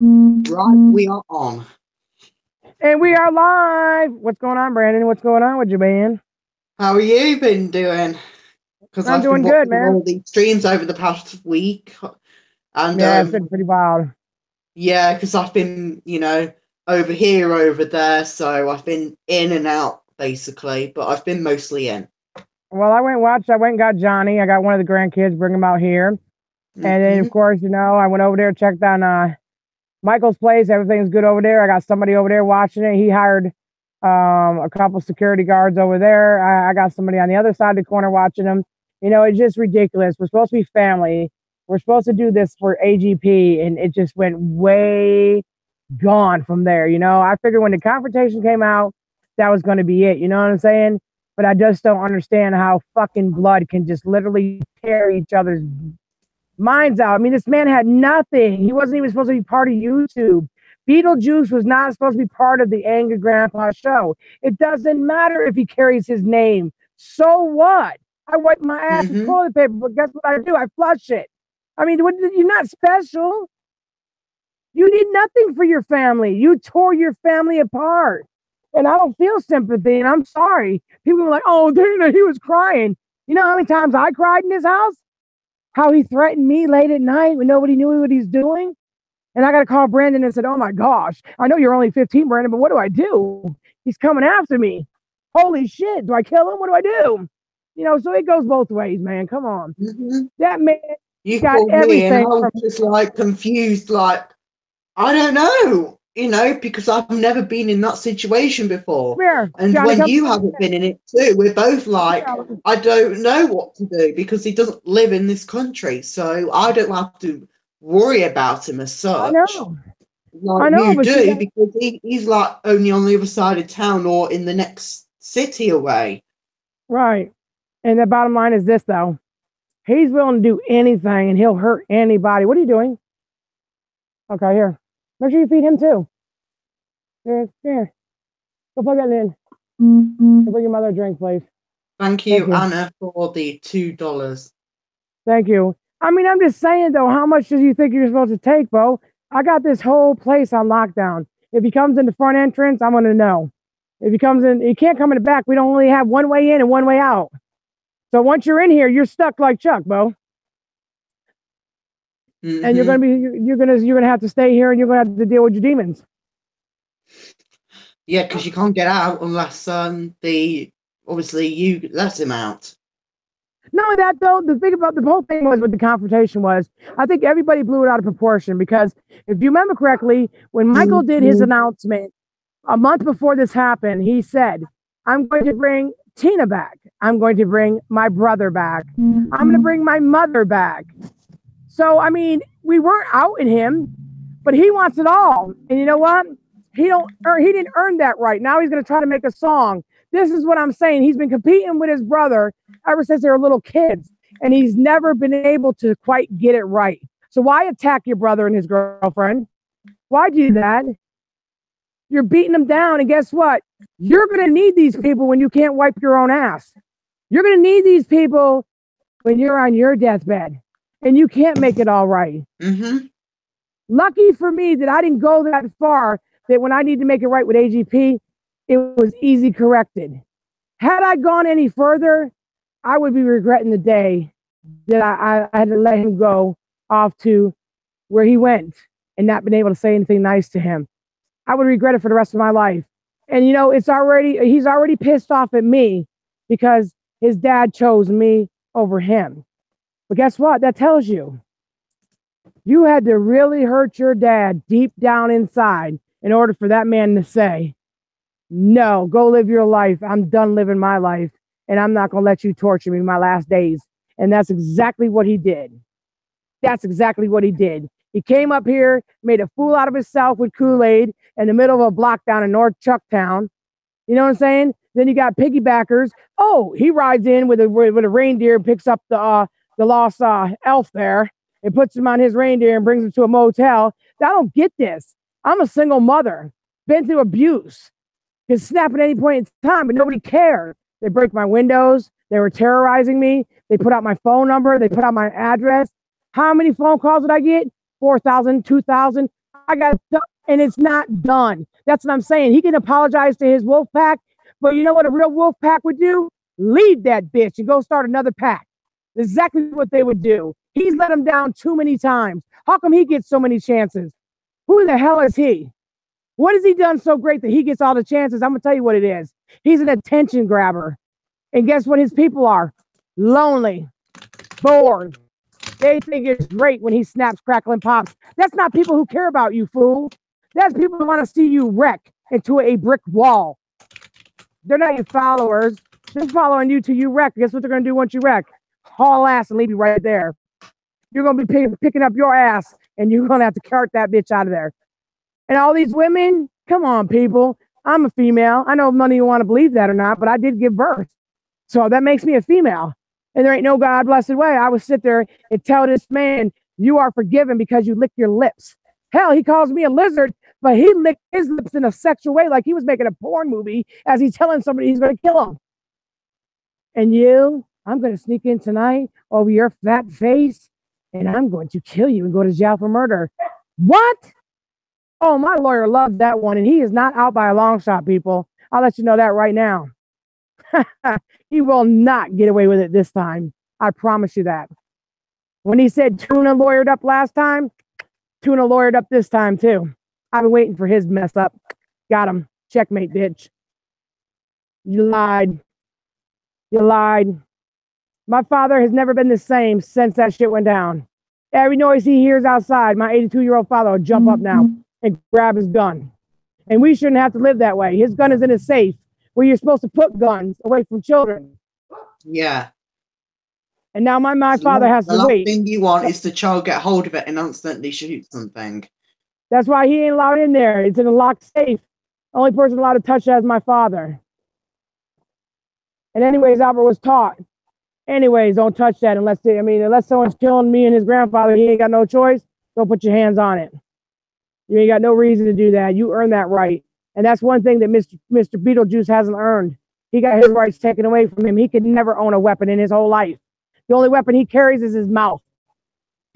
Right, we are on. And we are live. What's going on, Brandon? What's going on with you, man? How are you been doing? Because I'm I've been doing good, watching man. all these streams over the past week, and Yeah, it's been pretty wild. yeah, because I've been, over here, over there, so I've been in and out basically, but I've been mostly in. Well, I went and got Johnny. I got one of the grandkids, bring him out here. And then, of Hmm. course, I went over there, checked on Michael's place. Everything's good over there. I got somebody over there watching it. He hired a couple security guards over there. I got somebody on the other side of the corner watching them. It's just ridiculous. We're supposed to be family. We're supposed to do this for AGP, and it just went way gone from there. I figured when the confrontation came out, that was going to be it. You know what I'm saying? But I just don't understand how fucking blood can just literally tear each other's minds out. I mean, this man had nothing. He wasn't even supposed to be part of YouTube. Beetlejuice was not supposed to be part of the Angry Grandpa show. It doesn't matter if he carries his name. So what? I wipe my ass with Hmm. toilet paper, but guess what I do? I flush it. I mean, you're not special. You did nothing for your family. You tore your family apart. And I don't feel sympathy, and I'm sorry. People were like, oh, Dana, he was crying. You know how many times I cried in his house? How he threatened me late at night when nobody knew what he's doing? And I got to call Brandon and said, oh my gosh, I know you're only 15, Brandon, but what do I do? He's coming after me. Holy shit. Do I kill him? What do I do? So it goes both ways, man. Come on. Hmm. That man You got called me, and I everything was from just like confused, like I don't know, because I've never been in that situation before. here. And Johnny, when come you haven't been in it too, we're both like, here. I don't know what to do because he doesn't live in this country. So I don't have to worry about him as I such, know. like I know, you but see do, that. because he's like only on the other side of town or in the next city away. Right. And the bottom line is this, though. He's willing to do anything and he'll hurt anybody. What are you doing? Okay, here. Make sure you feed him too. Here. Go plug that in. Go bring your mother a drink, please. Thank Thank you, you. Anna, for the $2. Thank you. I mean, I'm just saying though, how much do you think you're supposed to take, Bo? I got this whole place on lockdown. If he comes in the front entrance, I'm gonna know. If he comes in, he can't come in the back. We don't only have one way in and one way out. So once you're in here, you're stuck like Chuck, Bo. And you're gonna Hmm. be you're gonna have to stay here and you're gonna have to deal with your demons. Yeah, because you can't get out unless the obviously you let him out. Not only that, though, the thing about the whole thing was with the confrontation was I think everybody blew it out of proportion because if you remember correctly, when Michael did his Mhm. announcement a month before this happened, he said, I'm going to bring Tina back. I'm going to bring my brother back. I'm going to bring my mother back. So, I mean, we weren't outing him, but he wants it all. And you know what? He didn't earn that right. Now he's going to try to make a song. This is what I'm saying. He's been competing with his brother ever since they were little kids, and he's never been able to quite get it right. So why attack your brother and his girlfriend? Why do that? You're beating them down, and guess what? You're going to need these people when you can't wipe your own ass. You're going to need these people when you're on your deathbed and you can't make it all right. Mhm. Lucky for me that I didn't go that far that when I need to make it right with AGP, it was easy corrected. Had I gone any further, I would be regretting the day that I had to let him go off to where he went and not been able to say anything nice to him. I would regret it for the rest of my life. And he's already pissed off at me because his dad chose me over him. But guess what? That tells you had to really hurt your dad deep down inside in order for that man to say, no, go live your life. I'm done living my life, and I'm not going to let you torture me in my last days. And that's exactly what he did. That's exactly what he did. He came up here, made a fool out of himself with Kool-Aid in the middle of a block down in North Chucktown. You know what I'm saying? Then you got piggybackers. Oh, he rides in with a reindeer, picks up the lost elf there, and puts him on his reindeer and brings him to a motel. I don't get this. I'm a single mother, been through abuse, can snap at any point in time, but nobody cared. They break my windows. They were terrorizing me. They put out my phone number. They put out my address. How many phone calls did I get? 4,000, 2,000. And it's not done. That's what I'm saying. He can apologize to his wolf pack, but you know what a real wolf pack would do? Leave that bitch and go start another pack. Exactly what they would do. He's let him down too many times. How come he gets so many chances? Who the hell is he? What has he done so great that he gets all the chances? I'm going to tell you what it is. He's an attention grabber. And guess what his people are? Lonely, bored. They think it's great when he snaps, crackle, and pops. That's not people who care about you, fool. That's people who want to see you wreck into a brick wall. They're not your followers. They're following you till you wreck. Guess what they're going to do once you wreck? Haul ass and leave you right there. You're going to be picking up your ass, and you're going to have to cart that bitch out of there. And all these women, come on, people. I'm a female. I know none of you want to believe that or not, but I did give birth. So that makes me a female. And there ain't no God blessed way I would sit there and tell this man, you are forgiven because you lick your lips. Hell, he calls me a lizard, but he licked his lips in a sexual way like he was making a porn movie as he's telling somebody he's going to kill him. And you, I'm going to sneak in tonight over your fat face, and I'm going to kill you and go to jail for murder. What? Oh, my lawyer loved that one, and he is not out by a long shot, people. I'll let you know that right now. He will not get away with it this time. I promise you that. When he said Tuna lawyered up last time, Tuna lawyered up this time too. I've been waiting for his mess up. Got him. Checkmate, bitch. You lied. You lied. My father has never been the same since that shit went down. Every noise he hears outside, my 82-year-old father will jump up now and grab his gun. And we shouldn't have to live that way. His gun is in a safe where you're supposed to put guns away from children. Yeah. And now my father has to wait. The last thing you want is the child get hold of it and instantly shoot something. That's why he ain't allowed in there. It's in a locked safe. Only person allowed to touch that is my father. And anyways, Albert was taught. Anyways, don't touch that unless someone's killing me and his grandfather, he ain't got no choice. Don't put your hands on it. You ain't got no reason to do that. You earn that right. And that's one thing that Mr. Beetlejuice hasn't earned. He got his rights taken away from him. He could never own a weapon in his whole life. The only weapon he carries is his mouth.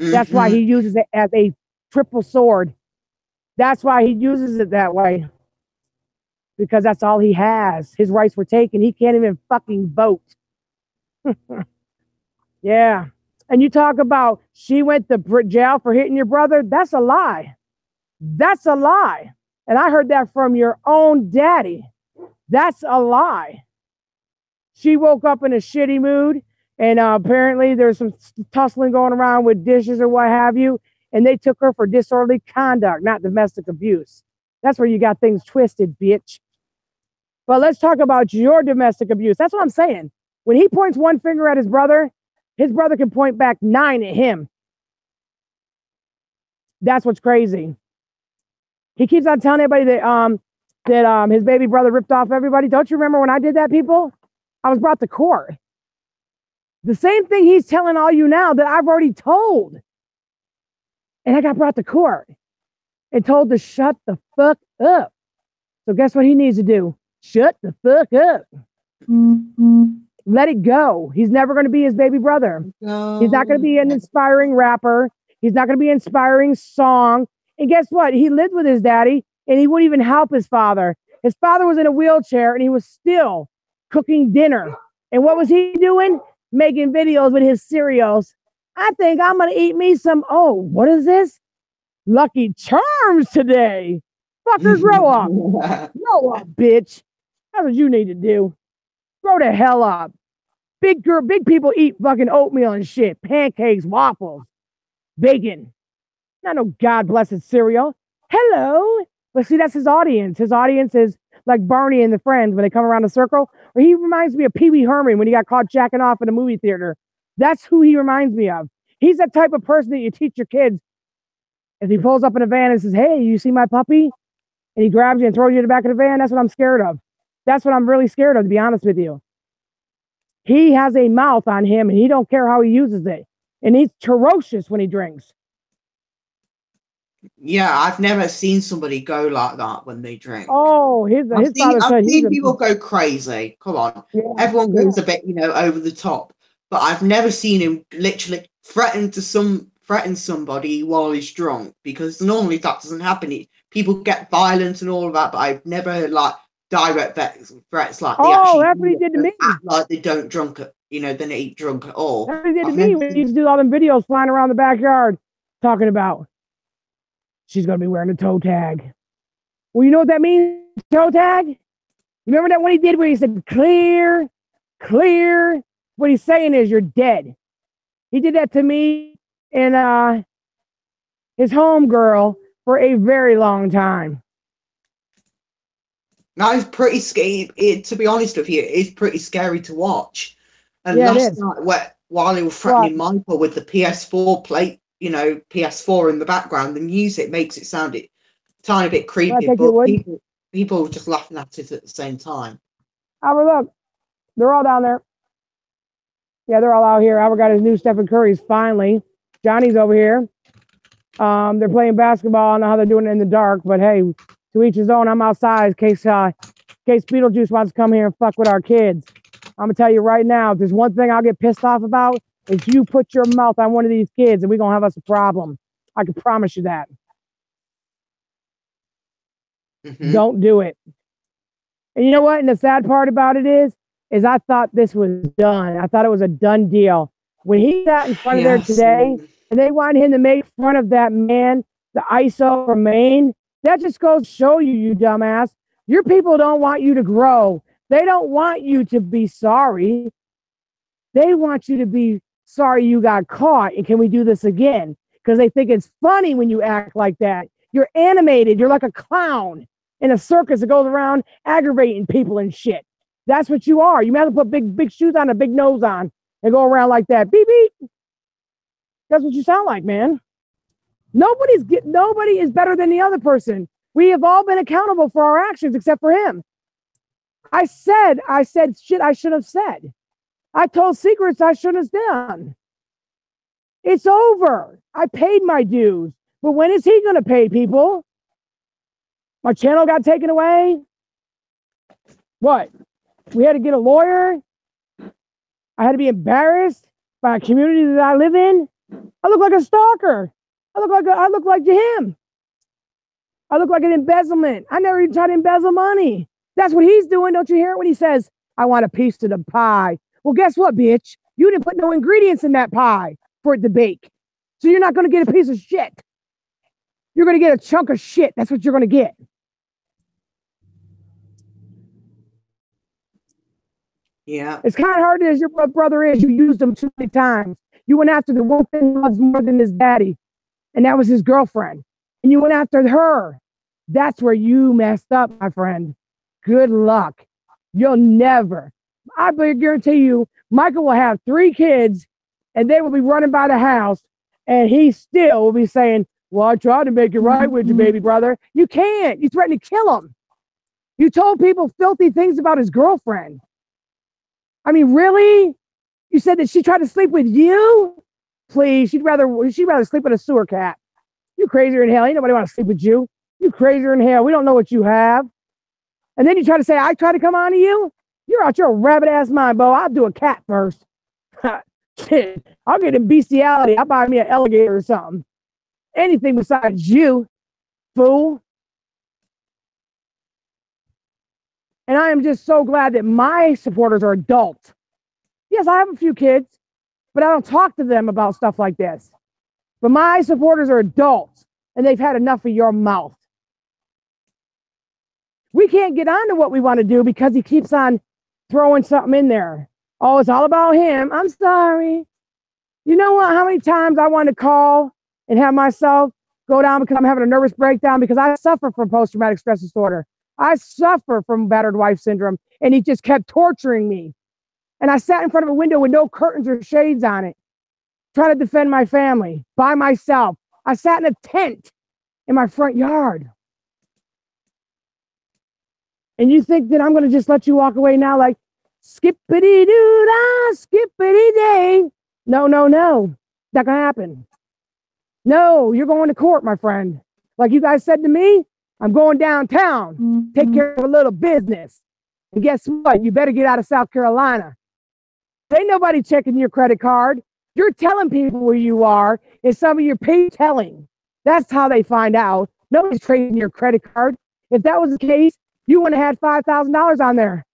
Mm-hmm. That's why he uses it as a triple sword. That's why he uses it that way. Because that's all he has. His rights were taken. He can't even fucking vote. Yeah. And you talk about she went to jail for hitting your brother. That's a lie. That's a lie. And I heard that from your own daddy. That's a lie. She woke up in a shitty mood, and apparently there's some tussling going around with dishes or what have you, and they took her for disorderly conduct, not domestic abuse. That's where you got things twisted, bitch. But let's talk about your domestic abuse. That's what I'm saying. When he points one finger at his brother can point back 9 at him. That's what's crazy. He keeps on telling everybody that his baby brother ripped off everybody. Don't you remember when I did that, people? I was brought to court. The same thing he's telling all you now that I've already told. And I got brought to court and told to shut the fuck up. So guess what he needs to do? Shut the fuck up. Mm-hmm. Let it go. He's never going to be his baby brother. No. He's not going to be an inspiring rapper. He's not going to be an inspiring song. And guess what? He lived with his daddy, and he wouldn't even help his father. His father was in a wheelchair, and he was still cooking dinner. And what was he doing? Making videos with his cereals. I think I'm going to eat me some, what is this? Lucky Charms today. Fuckers, grow up. Grow up, bitch. That's what you need to do. Grow the hell up. Big people eat fucking oatmeal and shit. Pancakes, waffles, bacon. Not no God-blessed cereal. Hello. But see, that's his audience. His audience is like Barney and the Friends when they come around the circle. Or he reminds me of Pee Wee Herman when he got caught jacking off in a movie theater. That's who he reminds me of. He's that type of person that you teach your kids. If he pulls up in a van and says, hey, you see my puppy? And he grabs you and throws you in the back of the van, that's what I'm scared of. That's what I'm really scared of, to be honest with you. He has a mouth on him, and he don't care how he uses it. And he's ferocious when he drinks. Yeah, I've never seen somebody go like that when they drink. Oh, I've seen people go crazy. Come on. Yeah, everyone goes a bit, over the top. But I've never seen him literally threaten to threaten somebody while he's drunk, because normally that doesn't happen. People get violent and all of that, but I've never heard like direct threats like they Oh, actually that's what he did to me. act like they don't drunk, they don't eat drunk at all. That's what he did to me when he used to do all them videos flying around the backyard talking about she's gonna be wearing a toe tag. Well, you know what that means, toe tag? You remember that one he did where he said clear, clear? What he's saying is you're dead. He did that to me and his homegirl for a very long time. Now it's pretty scary. To be honest with you, it's pretty scary to watch. And Yeah, last night, while he was threatening Michael with the PS4 plate, PS4 in the background, the music makes it sound a tiny bit creepy, but people were just laughing at it at the same time. Albert, look, they're all down there. Yeah, they're all out here. Albert got his new Stephen Curry's finally. Johnny's over here. They're playing basketball. I don't know how they're doing it in the dark, but hey, to each his own. I'm outside in case Beetlejuice wants to come here and fuck with our kids. I'm gonna tell you right now, if there's one thing I'll get pissed off about, is you put your mouth on one of these kids and we're gonna have us a problem. I can promise you that. Mm-hmm. Don't do it. And you know what? And the sad part about it is I thought this was done. I thought it was a done deal. When he sat in front of there today and they wanted him to make fun of that man, the ISO from Maine, that just goes to show you, you dumbass, your people don't want you to grow. They don't want you to be sorry. They want you to be sorry you got caught and can we do this again? Because they think it's funny when you act like that. You're animated. You're like a clown in a circus that goes around aggravating people and shit. That's what you are. You might have to put big shoes on, a big nose on, and go around like that. Beep, beep. That's what you sound like, man. Nobody is better than the other person. We have all been accountable for our actions except for him. I said shit I should have said. I told secrets I shouldn't have done. It's over. I paid my dues. But when is he going to pay, people? My channel got taken away? What? We had to get a lawyer? I had to be embarrassed by a community that I live in? I look like a stalker. I look like him. I look like an embezzlement. I never even tried to embezzle money. That's what he's doing. Don't you hear it when he says, I want a piece of the pie? Well, guess what, bitch? You didn't put no ingredients in that pie for it to bake. So you're not going to get a piece of shit. You're going to get a chunk of shit. That's what you're going to get. Yeah. It's kind of hard as your brother is. You used him too many times. You went after the one thing he loves more than his daddy, and that was his girlfriend. And you went after her. That's where you messed up, my friend. Good luck. You'll never. I guarantee you, Michael will have 3 kids, and they will be running by the house, and he still will be saying, well, I tried to make it right with you, baby brother. You can't. You threatened to kill him. You told people filthy things about his girlfriend. I mean, really? You said that she tried to sleep with you? Please, she'd rather sleep with a sewer cat. You crazier than hell. Ain't nobody want to sleep with you. You crazier than hell. We don't know what you have. And then you try to say, I try to come on to you? You're out your rabbit ass mind, Bo. I'll do a cat first. Shit. I'll get in bestiality. I'll buy me an alligator or something. Anything besides you, fool. And I am just so glad that my supporters are adults. Yes, I have a few kids, but I don't talk to them about stuff like this. But my supporters are adults, and they've had enough of your mouth. We can't get on to what we want to do because he keeps on throwing something in there. Oh, it's all about him. I'm sorry. You know what? How many times I want to call and have myself go down because I'm having a nervous breakdown because I suffer from post-traumatic stress disorder. I suffer from battered wife syndrome, and he just kept torturing me. And I sat in front of a window with no curtains or shades on it, trying to defend my family by myself. I sat in a tent in my front yard. And you think that I'm going to just let you walk away now like, skippity-doo-dah, skippity-day. No, no, no. Not going to happen. No, you're going to court, my friend. Like you guys said to me, I'm going downtown, take care of a little business. And guess what? You better get out of South Carolina. Ain't nobody checking your credit card. You're telling people where you are, and some of your pay telling. That's how they find out. Nobody's tracing your credit card. If that was the case, you wouldn't have had $5,000 on there.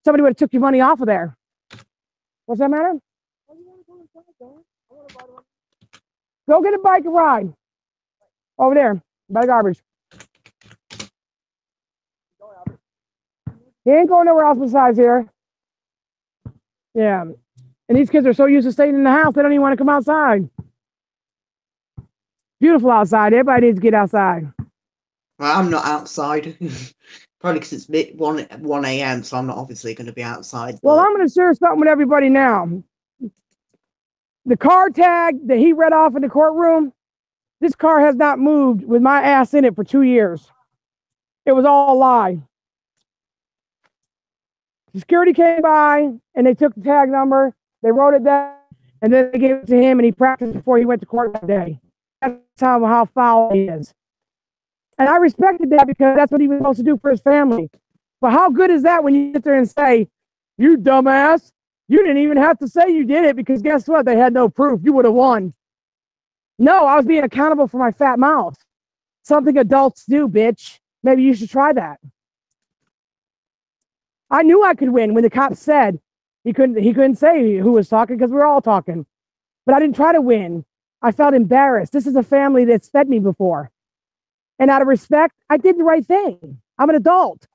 Somebody would have took your money off of there. What's that matter? Go get a bike and ride. Over there, by the garbage. He ain't going nowhere else besides here. Yeah. And these kids are so used to staying in the house, they don't even want to come outside. Beautiful outside. Everybody needs to get outside. Well, I'm not outside. Probably because it's 1 a.m., so I'm not obviously going to be outside. Well, I'm going to share something with everybody now. The car tag that he read off in the courtroom, this car has not moved with my ass in it for 2 years. It was all a lie. Security came by, and they took the tag number, they wrote it down, and then they gave it to him, and he practiced before he went to court that day. That's how foul he is. And I respected that because that's what he was supposed to do for his family. But how good is that when you sit there and say, you dumbass, you didn't even have to say you did it because guess what? They had no proof. You would have won. No, I was being accountable for my fat mouth. Something adults do, bitch. Maybe you should try that. I knew I could win when the cop said he couldn't say who was talking because we were all talking. But I didn't try to win. I felt embarrassed. This is a family that's fed me before. And out of respect, I did the right thing. I'm an adult.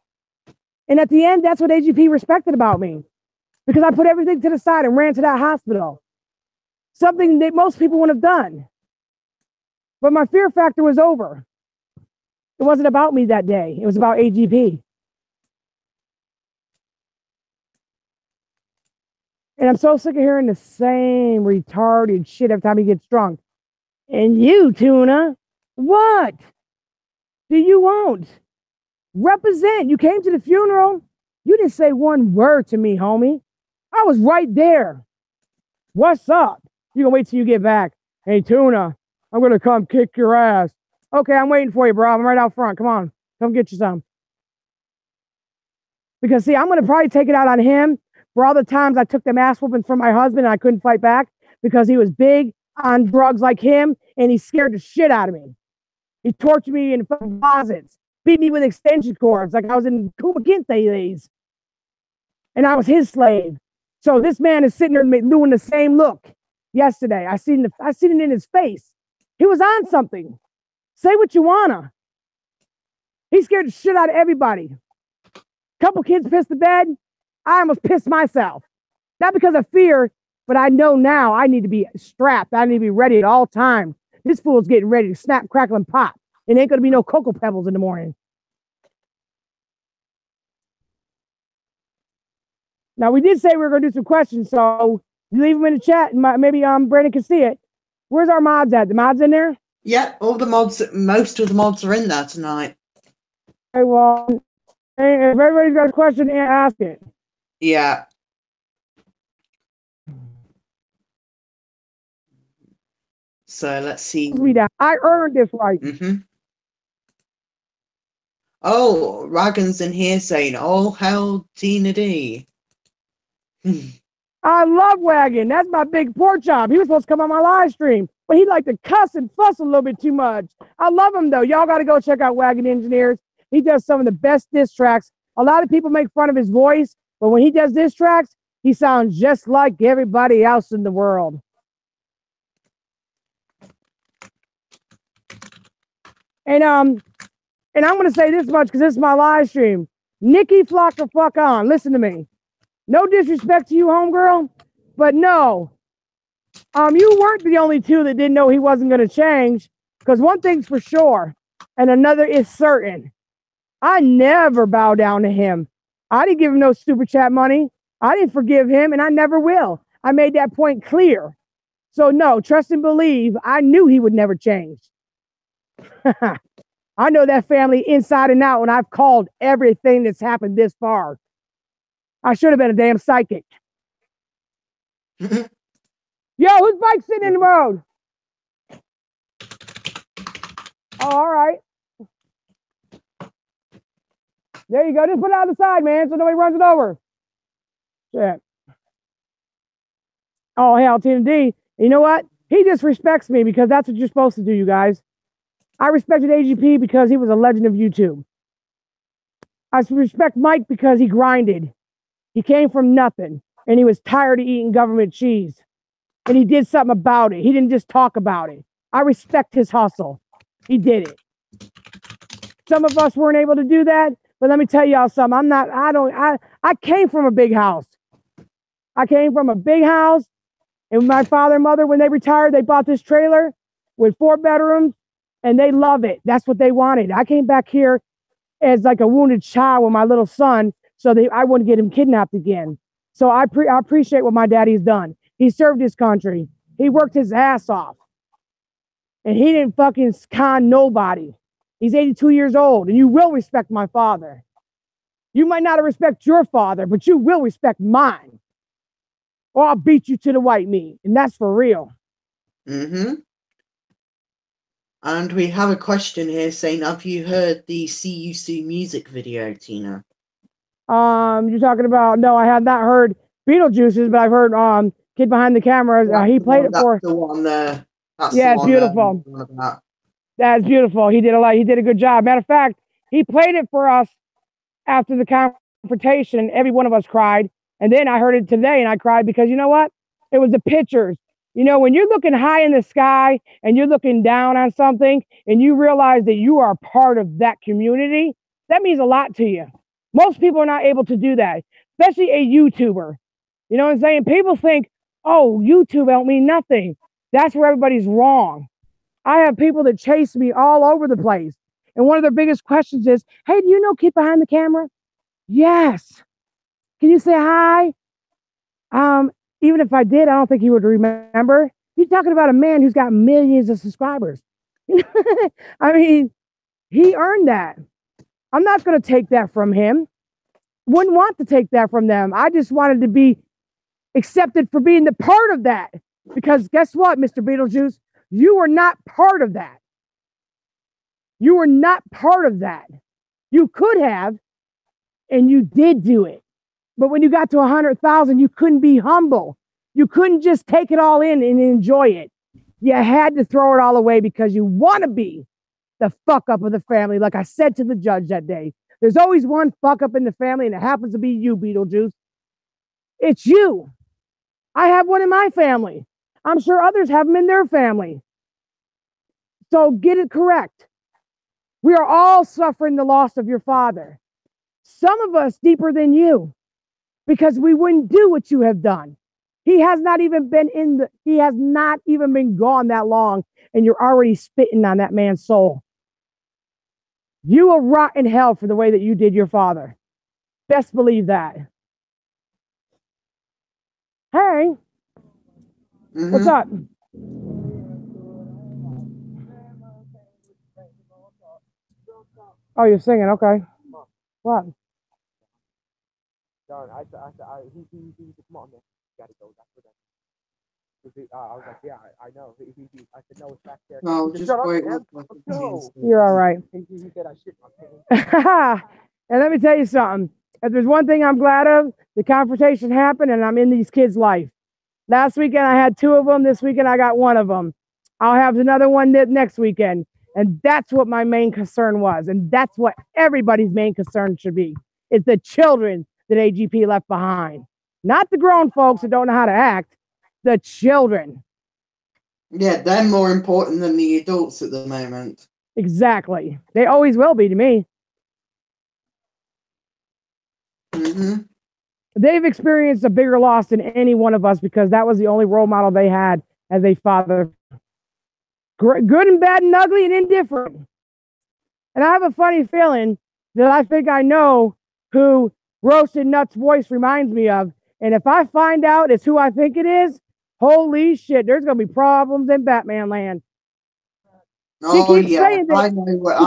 And at the end, that's what AGP respected about me. Because I put everything to the side and ran to that hospital. Something that most people wouldn't have done. But my fear factor was over. It wasn't about me that day. It was about AGP. And I'm so sick of hearing the same retarded shit every time he gets drunk. And you, Tuna, what do you want? Represent. You came to the funeral. You didn't say one word to me, homie. I was right there. What's up? You gonna wait till you get back. Hey, Tuna, I'm gonna come kick your ass. Okay, I'm waiting for you, bro. I'm right out front. Come on. Come get you some. Because, see, I'm gonna probably take it out on him for all the times I took them ass whoopings from my husband and I couldn't fight back because he was big on drugs like him and he scared the shit out of me. He tortured me in closets, beat me with extension cords like I was in Kuma Kinte days. And I was his slave. So this man is sitting there doing the same look yesterday. I seen it in his face. He was on something. Say what you wanna. He scared the shit out of everybody. Couple kids pissed the bed. I almost pissed myself. Not because of fear, but I know now I need to be strapped. I need to be ready at all times. This fool's getting ready to snap, crackle, and pop. It ain't gonna be no Cocoa Pebbles in the morning. Now, we did say we were gonna do some questions, so you leave them in the chat, and maybe Brandon can see it. Where's our mods at? The mods in there? Yeah, all the mods, most of the mods are in there tonight. Okay, well, if everybody's got a question, ask it. Yeah. So let's see. I earned this right. Mm-hmm. Oh, Ragan's in here saying, "Oh hell, Tina D." I love Wagon. That's my big pork chop. He was supposed to come on my live stream, but he liked to cuss and fuss a little bit too much. I love him though. Y'all got to go check out Wagon Engineers. He does some of the best diss tracks. A lot of people make fun of his voice, but when he does diss tracks, he sounds just like everybody else in the world. And I'm gonna say this much because this is my live stream. Nikki Flocker, fuck on. Listen to me. No disrespect to you, homegirl, but no. You weren't the only two that didn't know he wasn't gonna change. Because one thing's for sure, and another is certain. I never bow down to him. I didn't give him no super chat money. I didn't forgive him, and I never will. I made that point clear. So no, trust and believe. I knew he would never change. I know that family inside and out, and I've called everything that's happened this far. I should have been a damn psychic. Yo, whose bike's sitting in the road? Oh, all right. There you go. Just put it on the side, man, so nobody runs it over. Shit. Oh, hell, Tina D. You know what? He just respects me because that's what you're supposed to do, you guys. I respected AGP because he was a legend of YouTube. I respect Mike because he grinded. He came from nothing, and he was tired of eating government cheese. And he did something about it. He didn't just talk about it. I respect his hustle. He did it. Some of us weren't able to do that, but let me tell y'all something. I came from a big house. I came from a big house, and my father and mother, when they retired, they bought this trailer with 4 bedrooms, and they love it. That's what they wanted. I came back here as like a wounded child with my little son, so I wouldn't get him kidnapped again. So I appreciate what my daddy's done. He served his country. He worked his ass off. And he didn't fucking con nobody. He's 82 years old, and you will respect my father. You might not respect your father, but you will respect mine. Or I'll beat you to the white meat, and that's for real. Mm-hmm. And we have a question here saying, have you heard the See You Soon music video, Tina? You're talking about, no, I have not heard Beetlejuice's, but I've heard Kid Behind the Camera. He played it for. That's the one there. Yeah, it's beautiful. That's beautiful. He did a lot. He did a good job. Matter of fact, he played it for us after the confrontation. Every one of us cried. And then I heard it today and I cried because you know what? It was the pictures. You know, when you're looking high in the sky and you're looking down on something and you realize that you are part of that community, that means a lot to you. Most people are not able to do that, especially a YouTuber. You know what I'm saying? People think, oh, YouTube don't mean nothing. That's where everybody's wrong. I have people that chase me all over the place. And one of their biggest questions is, hey, do you know Kid Behind the Camera? Yes. Can you say hi? Even if I did, I don't think he would remember. You're talking about a man who's got millions of subscribers. I mean, he earned that. I'm not going to take that from him. Wouldn't want to take that from them. I just wanted to be accepted for being the part of that. Because guess what, Mr. Beetlejuice? You were not part of that. You were not part of that. You could have, and you did do it. But when you got to 100,000, you couldn't be humble. You couldn't just take it all in and enjoy it. You had to throw it all away because you want to be the fuck up of the family. Like I said to the judge that day, there's always one fuck up in the family, and it happens to be you, Beetlejuice. It's you. I have one in my family. I'm sure others have them in their family. So get it correct. We are all suffering the loss of your father. Some of us deeper than you, because we wouldn't do what you have done. He has not even been gone that long, and you're already spitting on that man's soul. You will rot in hell for the way that you did your father. Best believe that. Hey, what's up? Oh, you're singing, okay. What? Darn, he come on, man. You gotta go. That's for them. I was like, yeah, I know. I said, no, it's back there. No, just wait. You're all right. He said, I shit my pants. And let me tell you something. If there's one thing I'm glad of, the confrontation happened and I'm in these kids' life. Last weekend, I had 2 of them. This weekend, I got 1 of them. I'll have another one next weekend. And that's what my main concern was. And that's what everybody's main concern should be. It's the children that AGP left behind. Not the grown folks that don't know how to act. The children. Yeah, they're more important than the adults at the moment. Exactly. They always will be to me. Mm-hmm. They've experienced a bigger loss than any one of us because that was the only role model they had as a father. Good and bad and ugly and indifferent. And I have a funny feeling that I think I know who Roasted Nuts' voice reminds me of. And if I find out it's who I think it is, holy shit, there's going to be problems in Batman land. Oh, yeah, I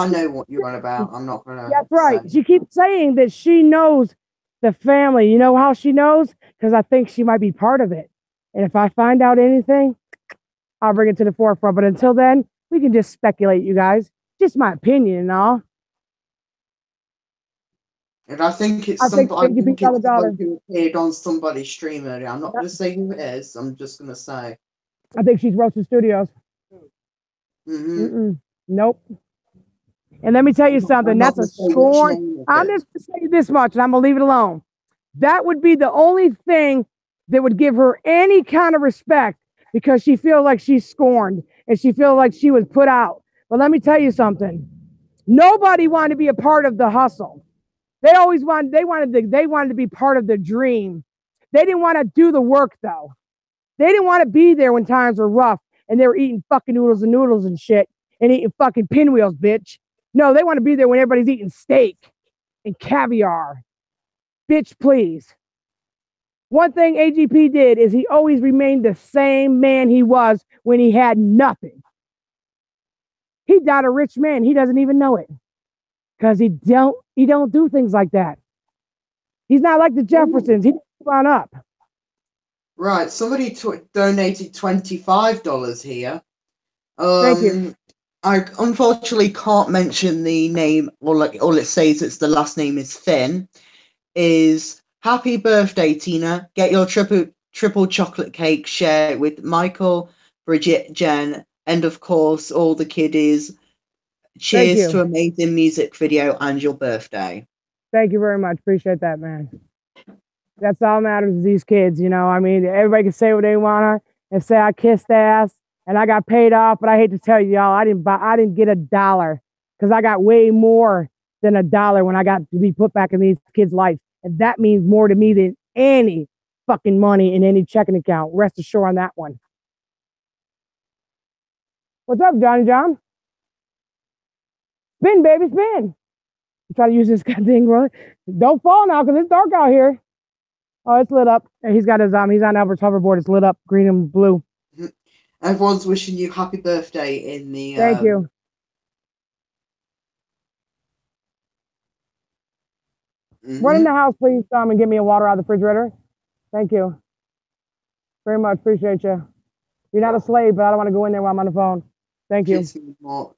know what you're on about. I'm not going to. That's right. She keeps saying that she knows the family. You know how she knows? Because I think she might be part of it. And if I find out anything, I'll bring it to the forefront. But until then, we can just speculate, you guys. Just my opinion and all. And I think it's somebody who appeared on somebody's stream earlier. I'm not going to say who it is. I'm just going to say. I think she's Roasted Studios. Mm-hmm. Nope. And let me tell you something. That's a scorn. I'm just going to say this much, and I'm going to leave it alone. That would be the only thing that would give her any kind of respect, because she feels like she's scorned and she feels like she was put out. But let me tell you something. Nobody wanted to be a part of the hustle. They wanted to be part of the dream. They didn't want to do the work, though. They didn't want to be there when times were rough and they were eating fucking noodles and shit and eating fucking pinwheels, bitch. No, they want to be there when everybody's eating steak and caviar. Bitch, please. One thing AGP did is he always remained the same man he was when he had nothing. He died a rich man. He doesn't even know it, because he don't do things like that. He's not like the Jeffersons. He didn't run up. Right. Somebody donated $25 here. Thank you. I unfortunately can't mention the name. All it says it's the last name is Finn. Is happy birthday, Tina. Get your triple chocolate cake. Share it with Michael, Bridget, Jen, and of course all the kiddies. Cheers to amazing music video and your birthday. Thank you very much. Appreciate that, man. That's all that matters is these kids, you know. I mean, everybody can say what they want to and say I kissed ass and I got paid off, but I hate to tell you, y'all, I didn't get $1, because I got way more than $1 when I got to be put back in these kids' lives. And that means more to me than any fucking money in any checking account. Rest assured on that one. What's up, Johnny John? Spin, baby, spin. I'm trying to use this goddamn run. Don't fall now, because it's dark out here. Oh, it's lit up. And he's got his he's on Albert's hoverboard. It's lit up, green and blue. Everyone's wishing you happy birthday in the. Thank you. Run in the house, please, and get me a water out of the refrigerator. Thank you very much. Appreciate you. You're not a slave, but I don't want to go in there while I'm on the phone. Thank you. Kids mean more.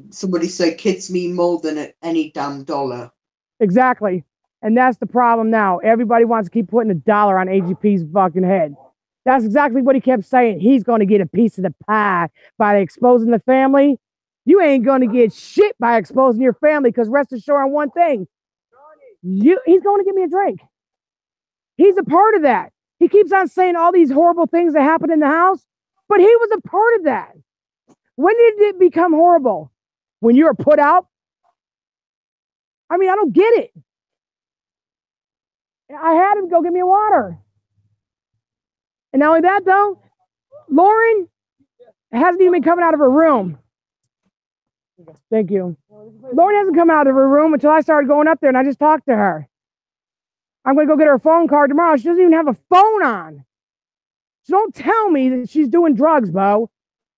Somebody said kids mean more than any damn dollar. Exactly. And that's the problem now. Everybody wants to keep putting $1 on AGP's fucking head. That's exactly what he kept saying. He's going to get a piece of the pie by exposing the family. You ain't going to get shit by exposing your family, because rest assured on one thing. He's going to give me a drink. He's a part of that. He keeps on saying all these horrible things that happened in the house, but he was a part of that. When did it become horrible? When you were put out? I mean, I don't get it. I had him go get me a water. And not only that, though, Lauren hasn't even been coming out of her room. Thank you. Lauren hasn't come out of her room until I started going up there, and I just talked to her. I'm going to go get her phone card tomorrow. She doesn't even have a phone on. So don't tell me that she's doing drugs, Bo.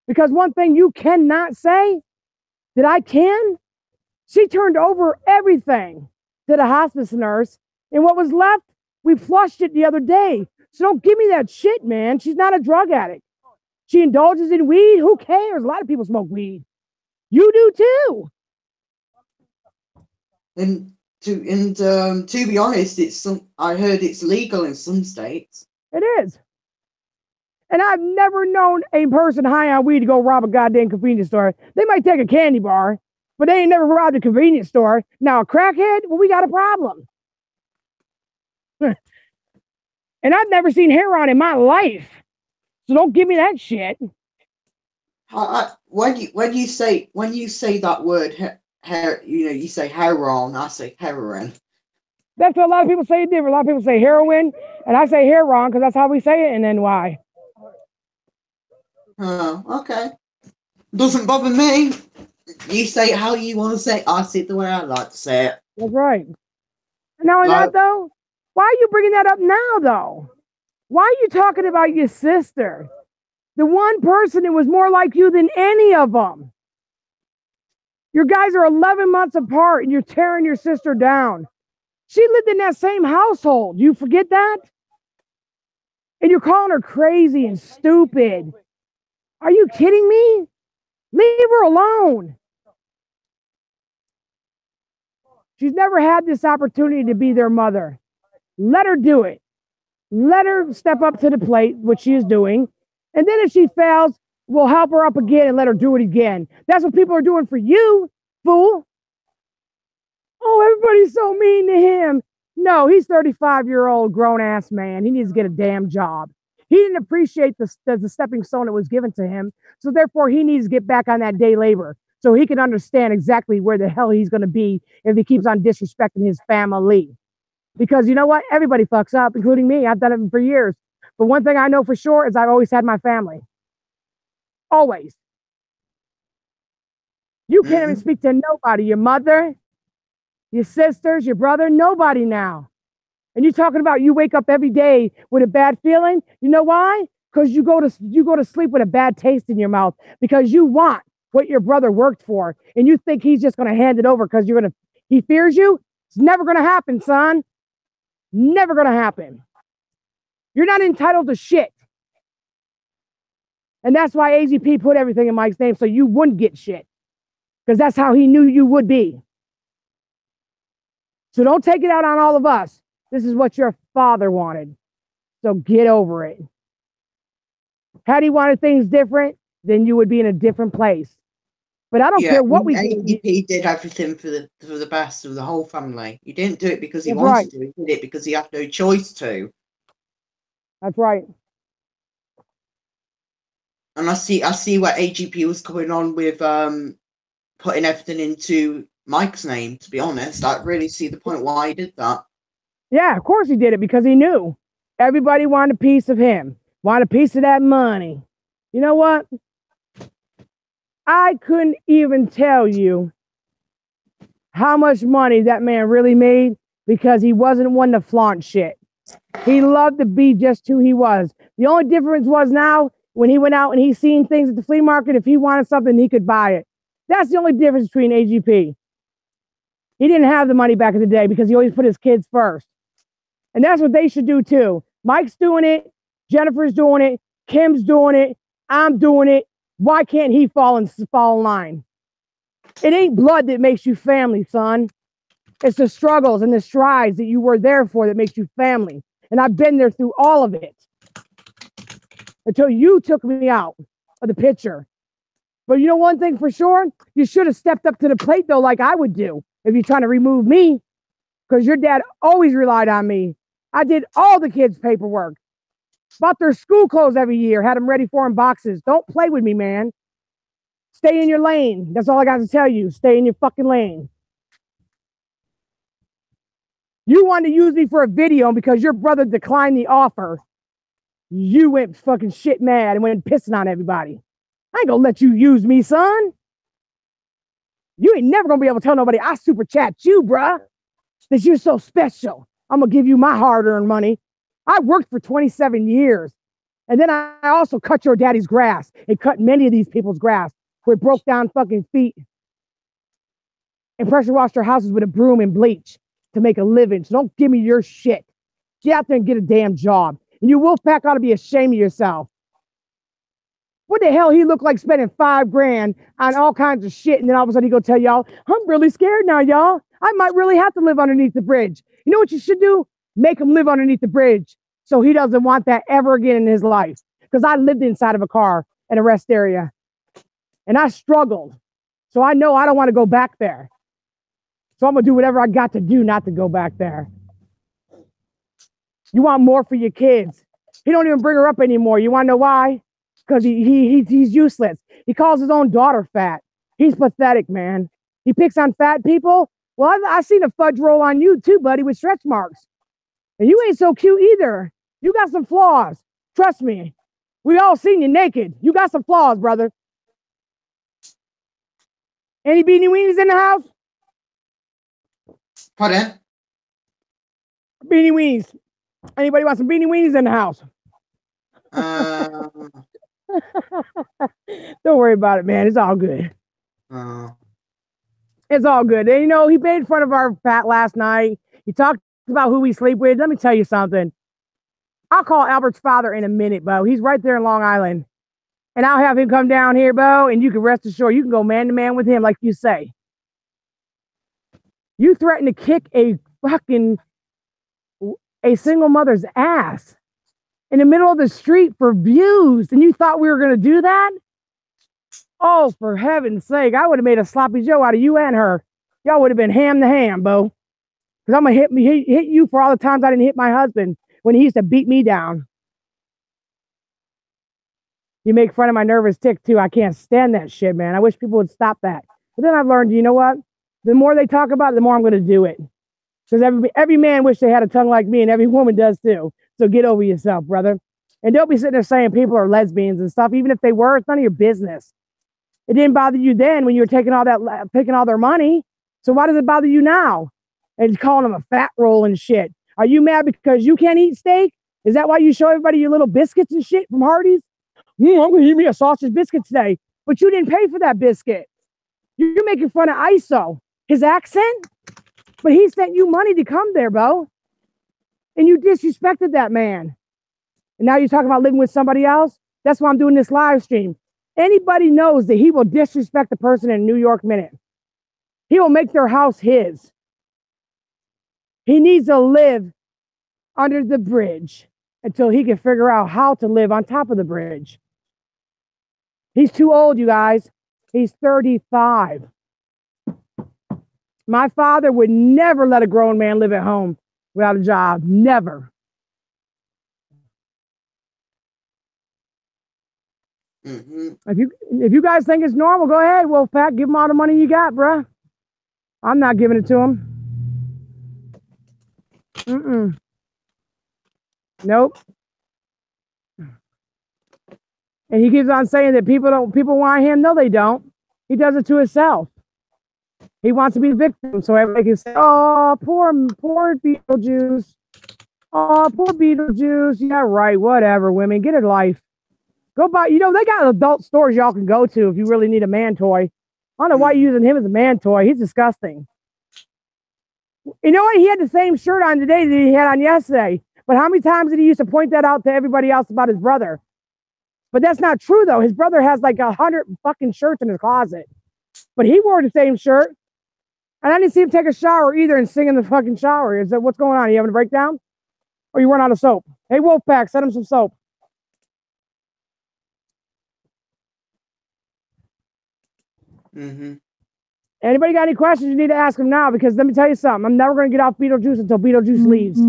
Because one thing you cannot say that I can, she turned over everything to the hospice nurse. And what was left, we flushed it the other day. So don't give me that shit, man. She's not a drug addict. She indulges in weed. Who cares? A lot of people smoke weed. You do too. And to be honest, I heard it's legal in some states. It is. And I've never known a person high on weed to go rob a goddamn convenience store. They might take a candy bar, but they ain't never robbed a convenience store. Now a crackhead, well, we got a problem. And I've never seen heroin in my life. So don't give me that shit. When you say that word, you say heroin, I say heroin. That's what a lot of people say different. A lot of people say heroin, and I say heroin because that's how we say it in NY. Oh, okay. Doesn't bother me. You say it how you want to say it. I say it the way I like to say it. That's right. Now, that though, why are you bringing that up now, though? Why are you talking about your sister? The one person that was more like you than any of them. Your guys are 11 months apart, and you're tearing your sister down. She lived in that same household. You forget that? And you're calling her crazy and stupid. Are you kidding me? Leave her alone. She's never had this opportunity to be their mother. Let her do it. Let her step up to the plate, which she is doing, And then if she fails, we'll help her up again and let her do it again. That's what people are doing for you, fool. Oh, everybody's so mean to him. No, he's 35-year-old grown-ass man. He needs to get a damn job. He didn't appreciate the stepping stone that was given to him. So therefore, he needs to get back on that day labor so he can understand exactly where the hell he's going to be if he keeps on disrespecting his family. Because you know what? Everybody fucks up, including me. I've done it for years. But one thing I know for sure is I've always had my family. Always. You can't even speak to nobody. Your mother, your sisters, your brother, nobody now. And you're talking about you wake up every day with a bad feeling. You know why? Because you go to sleep with a bad taste in your mouth because you want what your brother worked for, and you think he's just going to hand it over because he fears you. It's never going to happen, son. Never going to happen. You're not entitled to shit. And that's why AGP put everything in Mike's name so you wouldn't get shit. Because that's how he knew you would be. So don't take it out on all of us. This is what your father wanted. So get over it. Had he wanted things different, then you would be in a different place. But I don't care what we did. AGP did everything for the best of the whole family. He didn't do it because he wanted to. He did it because he had no choice to. That's right. And I see where AGP was coming on with putting everything into Mike's name, to be honest. I really see the point why he did that. Yeah, of course he did it because he knew everybody wanted a piece of him, wanted a piece of that money. You know what? I couldn't even tell you how much money that man really made because he wasn't one to flaunt shit. He loved to be just who he was. The only difference was now when he went out and he seen things at the flea market, if he wanted something, he could buy it. That's the only difference between AGP. He didn't have the money back in the day because he always put his kids first. And that's what they should do too. Mike's doing it. Jennifer's doing it. Kim's doing it. I'm doing it. Why can't he fall in line? It ain't blood that makes you family, son. It's the struggles and the strides that you were there for that makes you family. And I've been there through all of it. Until you took me out of the picture. But you know one thing for sure? You should have stepped up to the plate though, like I would do if you're trying to remove me. Because your dad always relied on me. I did all the kids' paperwork. Bought their school clothes every year. Had them ready for them boxes. Don't play with me, man. Stay in your lane. That's all I got to tell you. Stay in your fucking lane. You wanted to use me for a video because your brother declined the offer. You went fucking shit mad and went pissing on everybody. I ain't gonna let you use me, son. You ain't never gonna be able to tell nobody I super chat you, bruh. That you're so special. I'm gonna give you my hard-earned money. I worked for 27 years. And then I also cut your daddy's grass and cut many of these people's grass with broke down fucking feet and pressure washed their houses with a broom and bleach to make a living. So don't give me your shit. Get out there and get a damn job. And you Wolfpack ought to be ashamed of yourself. What the hell he look like spending $5,000 on all kinds of shit, and then all of a sudden he go tell y'all, I'm really scared now, y'all. I might really have to live underneath the bridge. You know what you should do? Make him live underneath the bridge so he doesn't want that ever again in his life. Because I lived inside of a car in a rest area, and I struggled. So I know I don't want to go back there. So I'm going to do whatever I got to do not to go back there. You want more for your kids. He don't even bring her up anymore. You want to know why? Because he's useless. He calls his own daughter fat. He's pathetic, man. He picks on fat people. Well, I've seen a fudge roll on you too, buddy, with stretch marks. And you ain't so cute either. You got some flaws. Trust me. We all seen you naked. You got some flaws, brother. Any beanie weenies in the house? Pardon? Beanie weenies. Anybody want some beanie weenies in the house? Don't worry about it, man. It's all good. It's all good. And, you know, he made fun of our fat last night. He talked about who we sleep with. Let me tell you something. I'll call Albert's father in a minute, Bo. He's right there in Long Island. And I'll have him come down here, Bo, and you can rest assured you can go man to man with him like you say. You threaten to kick a single mother's ass in the middle of the street for views, and you thought we were going to do that? Oh, for heaven's sake, I would have made a sloppy Joe out of you and her. Y'all would have been ham to ham, Bo. Because I'm going to hit you for all the times I didn't hit my husband when he used to beat me down. You make fun of my nervous tick, too. I can't stand that shit, man. I wish people would stop that. But then I've learned, you know what? The more they talk about it, the more I'm going to do it. Because every man wish they had a tongue like me, and every woman does, too. So get over yourself, brother. And don't be sitting there saying people are lesbians and stuff. Even if they were, it's none of your business. It didn't bother you then when you were taking all their money. So why does it bother you now? And calling them a fat roll and shit. Are you mad because you can't eat steak? Is that why you show everybody your little biscuits and shit from Hardee's? I'm going to eat me a sausage biscuit today. But you didn't pay for that biscuit. You're making fun of ISO. His accent? But he sent you money to come there, Bo. And you disrespected that man. And now you're talking about living with somebody else? That's why I'm doing this live stream. Anybody knows that he will disrespect the person in New York Minute. He will make their house his. He needs to live under the bridge until he can figure out how to live on top of the bridge. He's too old, you guys. He's 35. My father would never let a grown man live at home without a job. Never. If you guys think it's normal, go ahead, Wolfpack. Give him all the money you got, bruh. I'm not giving it to him. Nope. And he keeps on saying that people want him. No, they don't. He does it to himself. He wants to be the victim, so everybody can say, "Oh, poor Beetlejuice. Oh, poor Beetlejuice." Yeah, right. Whatever. Women, get a life. Go buy. You know they got adult stores y'all can go to if you really need a man toy. I don't know why you're using him as a man toy. He's disgusting. You know what? He had the same shirt on today that he had on yesterday. But how many times did he used to point that out to everybody else about his brother? But that's not true, though. His brother has like 100 fucking shirts in his closet. But he wore the same shirt. And I didn't see him take a shower either and sing in the fucking shower. Is that what's going on? Are you having a breakdown? Or you run out of soap? Hey, Wolfpack, send him some soap. Anybody got any questions? You need to ask him now, because let me tell you something. I'm never going to get off Beetlejuice until Beetlejuice leaves.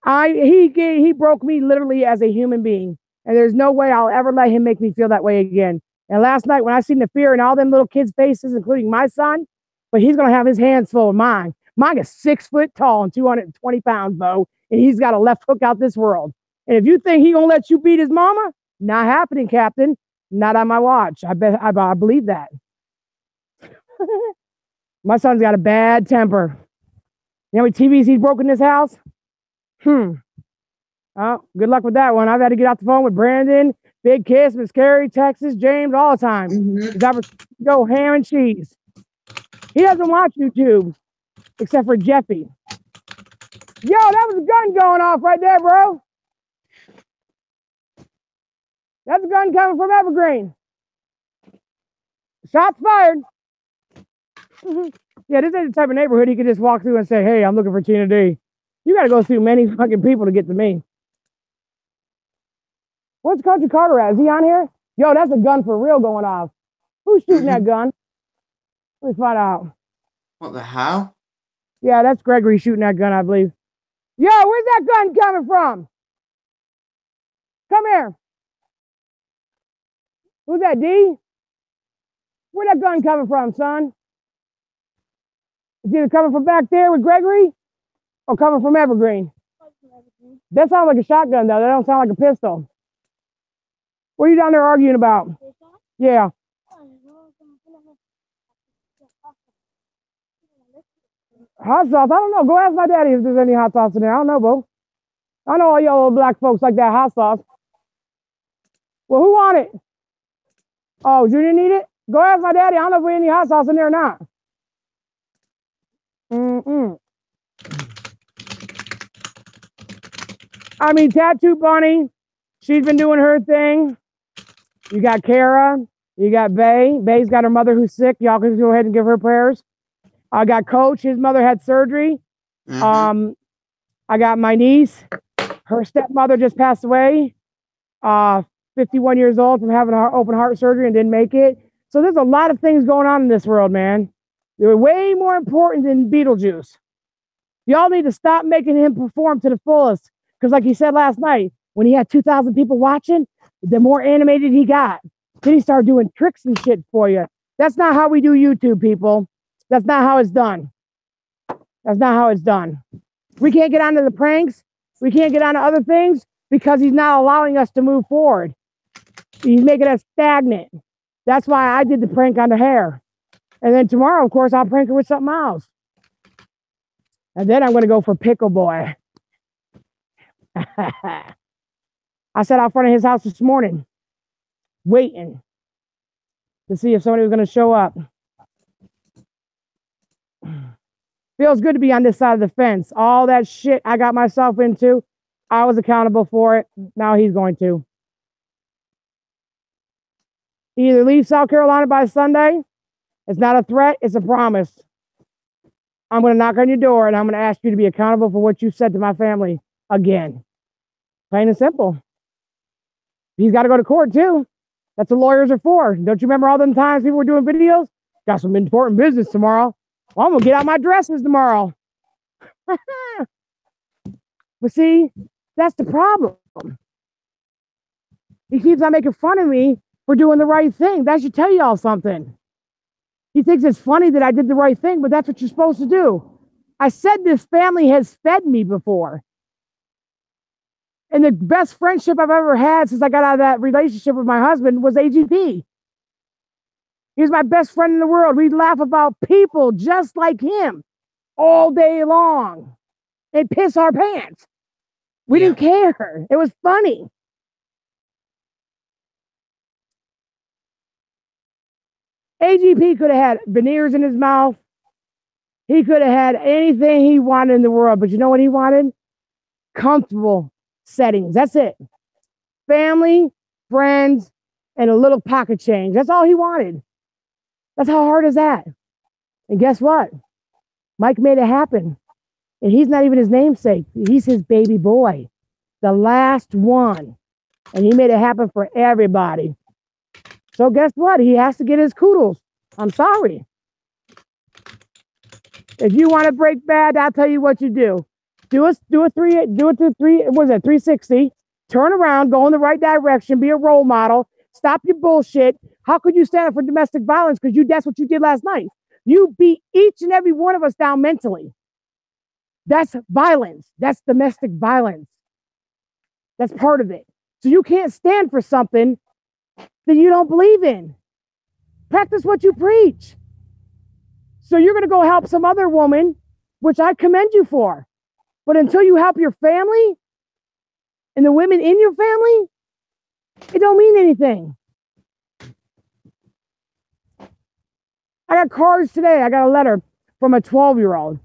He broke me literally as a human being, and there's no way I'll ever let him make me feel that way again. And last night when I seen the fear in all them little kids' faces, including my son, but he's going to have his hands full of mine. Mine is 6 foot tall and 220 pounds, Bo, and he's got a left hook out this world. And if you think he going to let you beat his mama, not happening, Captain. Not on my watch. I believe that. My son's got a bad temper. You know how many TVs he's broken in this house? Oh, good luck with that one. I've had to get off the phone with Brandon, Big Kiss, Miss Carrie, Texas, James, all the time. Go ham and cheese. He doesn't watch YouTube, except for Jeffy. Yo, that was a gun going off right there, bro. That's a gun coming from Evergreen. Shots fired. Yeah, this ain't the type of neighborhood he could just walk through and say, "Hey, I'm looking for Tina D." You got to go through many fucking people to get to me. Where's Country Carter at? Is he on here? Yo, that's a gun for real going off. Who's shooting that gun? Let me find out. What the hell? Yeah, that's Gregory shooting that gun, I believe. Yo, where's that gun coming from? Come here. Who's that, D? Where's that gun coming from, son? Is either coming from back there with Gregory or coming from Evergreen? That sounds like a shotgun, though. That don't sound like a pistol. What are you down there arguing about? Yeah. Hot sauce? I don't know. Go ask my daddy if there's any hot sauce in there. I don't know, Bo. I know all y'all little black folks like that hot sauce. Well, who want it? Oh, Junior need it? Go ask my daddy. I don't know if there's any hot sauce in there or not. I mean, Tattoo Bunny, she's been doing her thing. You got Kara. You got Bay. Bay's got her mother who's sick. Y'all can go ahead and give her prayers. I got Coach. His mother had surgery. I got my niece. Her stepmother just passed away, 51 years old, from having open heart surgery and didn't make it. So there's a lot of things going on in this world, man. They're way more important than Beetlejuice. Y'all need to stop making him perform to the fullest. Because like he said last night, when he had 2,000 people watching, the more animated he got. Then he started doing tricks and shit for you. That's not how we do YouTube, people. That's not how it's done. That's not how it's done. We can't get onto the pranks. We can't get onto other things because he's not allowing us to move forward. He's making us stagnant. That's why I did the prank on the hair. And then tomorrow, of course, I'll prank her with something else. And then I'm going to go for Pickle Boy. I sat out front of his house this morning, waiting to see if somebody was going to show up. Feels good to be on this side of the fence. All that shit I got myself into, I was accountable for it. Now he's going to. Either leave South Carolina by Sunday. It's not a threat. It's a promise. I'm going to knock on your door and I'm going to ask you to be accountable for what you said to my family again. Plain and simple. He's got to go to court too. That's what lawyers are for. Don't you remember all them times people were doing videos? Got some important business tomorrow. Well, I'm going to get out my dresses tomorrow. But see, that's the problem. He keeps on making fun of me for doing the right thing. That should tell y'all something. He thinks it's funny that I did the right thing, but that's what you're supposed to do. I said this family has fed me before. And the best friendship I've ever had since I got out of that relationship with my husband was AGP. He was my best friend in the world. We'd laugh about people just like him all day long and piss our pants. We didn't care. It was funny. AGP could have had veneers in his mouth. He could have had anything he wanted in the world. But you know what he wanted? Comfortable settings. That's it. Family, friends, and a little pocket change. That's all he wanted. That's how hard is that? And guess what? Mike made it happen. And he's not even his namesake. He's his baby boy. The last one. And he made it happen for everybody. So guess what? He has to get his kudos. I'm sorry. If you want to break bad, I'll tell you what you do. Do it to 360. Turn around, go in the right direction, be a role model. Stop your bullshit. How could you stand up for domestic violence? Because that's what you did last night. You beat each and every one of us down mentally. That's violence. That's domestic violence. That's part of it. So you can't stand for something that you don't believe in. Practice what you preach. So you're going to go help some other woman, which I commend you for. But until you help your family and the women in your family, it don't mean anything. I got cards today. I got a letter from a 12-year-old.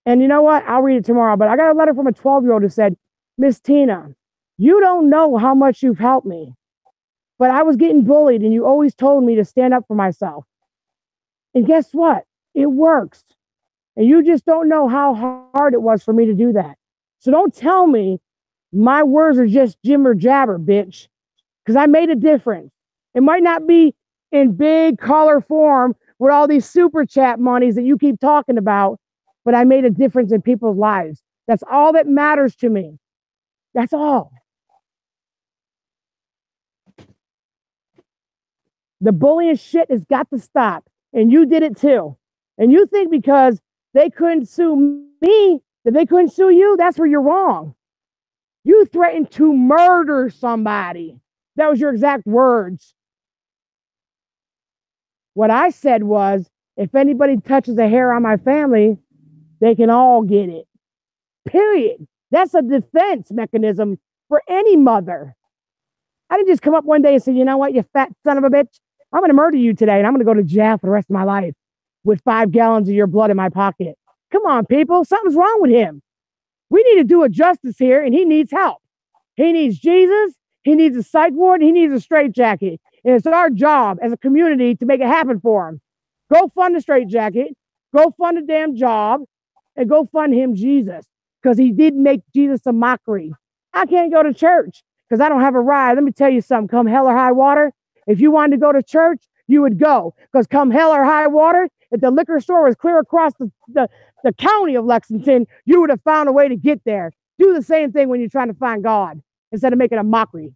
And you know what? I'll read it tomorrow. But I got a letter from a 12-year-old who said, Miss Tina, you don't know how much you've helped me. But I was getting bullied and you always told me to stand up for myself. And guess what? It works. And you just don't know how hard it was for me to do that. So don't tell me my words are just jibber jabber, bitch. Because I made a difference. It might not be in big color form with all these super chat monies that you keep talking about, but I made a difference in people's lives. That's all that matters to me. That's all. The bullying shit has got to stop. And you did it too. And you think because they couldn't sue me, that they couldn't sue you, that's where you're wrong. You threatened to murder somebody. That was your exact words. What I said was, if anybody touches a hair on my family, they can all get it. Period. That's a defense mechanism for any mother. I didn't just come up one day and say, you know what, you fat son of a bitch, I'm going to murder you today and I'm going to go to jail for the rest of my life with 5 gallons of your blood in my pocket. Come on, people. Something's wrong with him. We need to do a justice here and he needs help. He needs Jesus. He needs a psych ward. He needs a straitjacket. And it's our job as a community to make it happen for him. Go fund the straitjacket. Go fund a damn job. And go fund him Jesus. Because he did make Jesus a mockery. I can't go to church because I don't have a ride. Let me tell you something. Come hell or high water, if you wanted to go to church, you would go. Because come hell or high water, if the liquor store was clear across the county of Lexington, you would have found a way to get there. Do the same thing when you're trying to find God instead of making a mockery.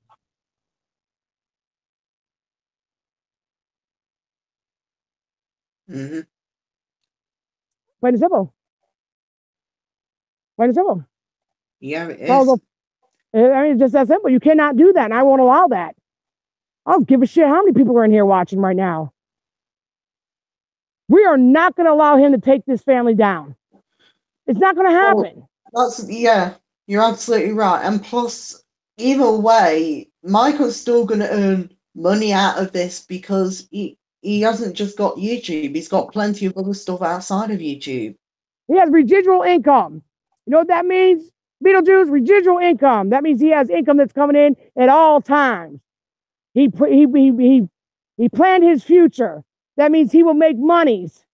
Mm-hmm. Plain and simple. Plain and simple. Yeah, it is. So, I mean, it's just that simple. You cannot do that, and I won't allow that. I don't give a shit how many people are in here watching right now. We are not going to allow him to take this family down. It's not going to happen. Well, yeah, you're absolutely right. And plus, either way, Michael's still going to earn money out of this because he hasn't just got YouTube. He's got plenty of other stuff outside of YouTube. He has residual income. You know what that means? Beetlejuice, residual income. That means he has income that's coming in at all times. He planned his future. That means he will make monies,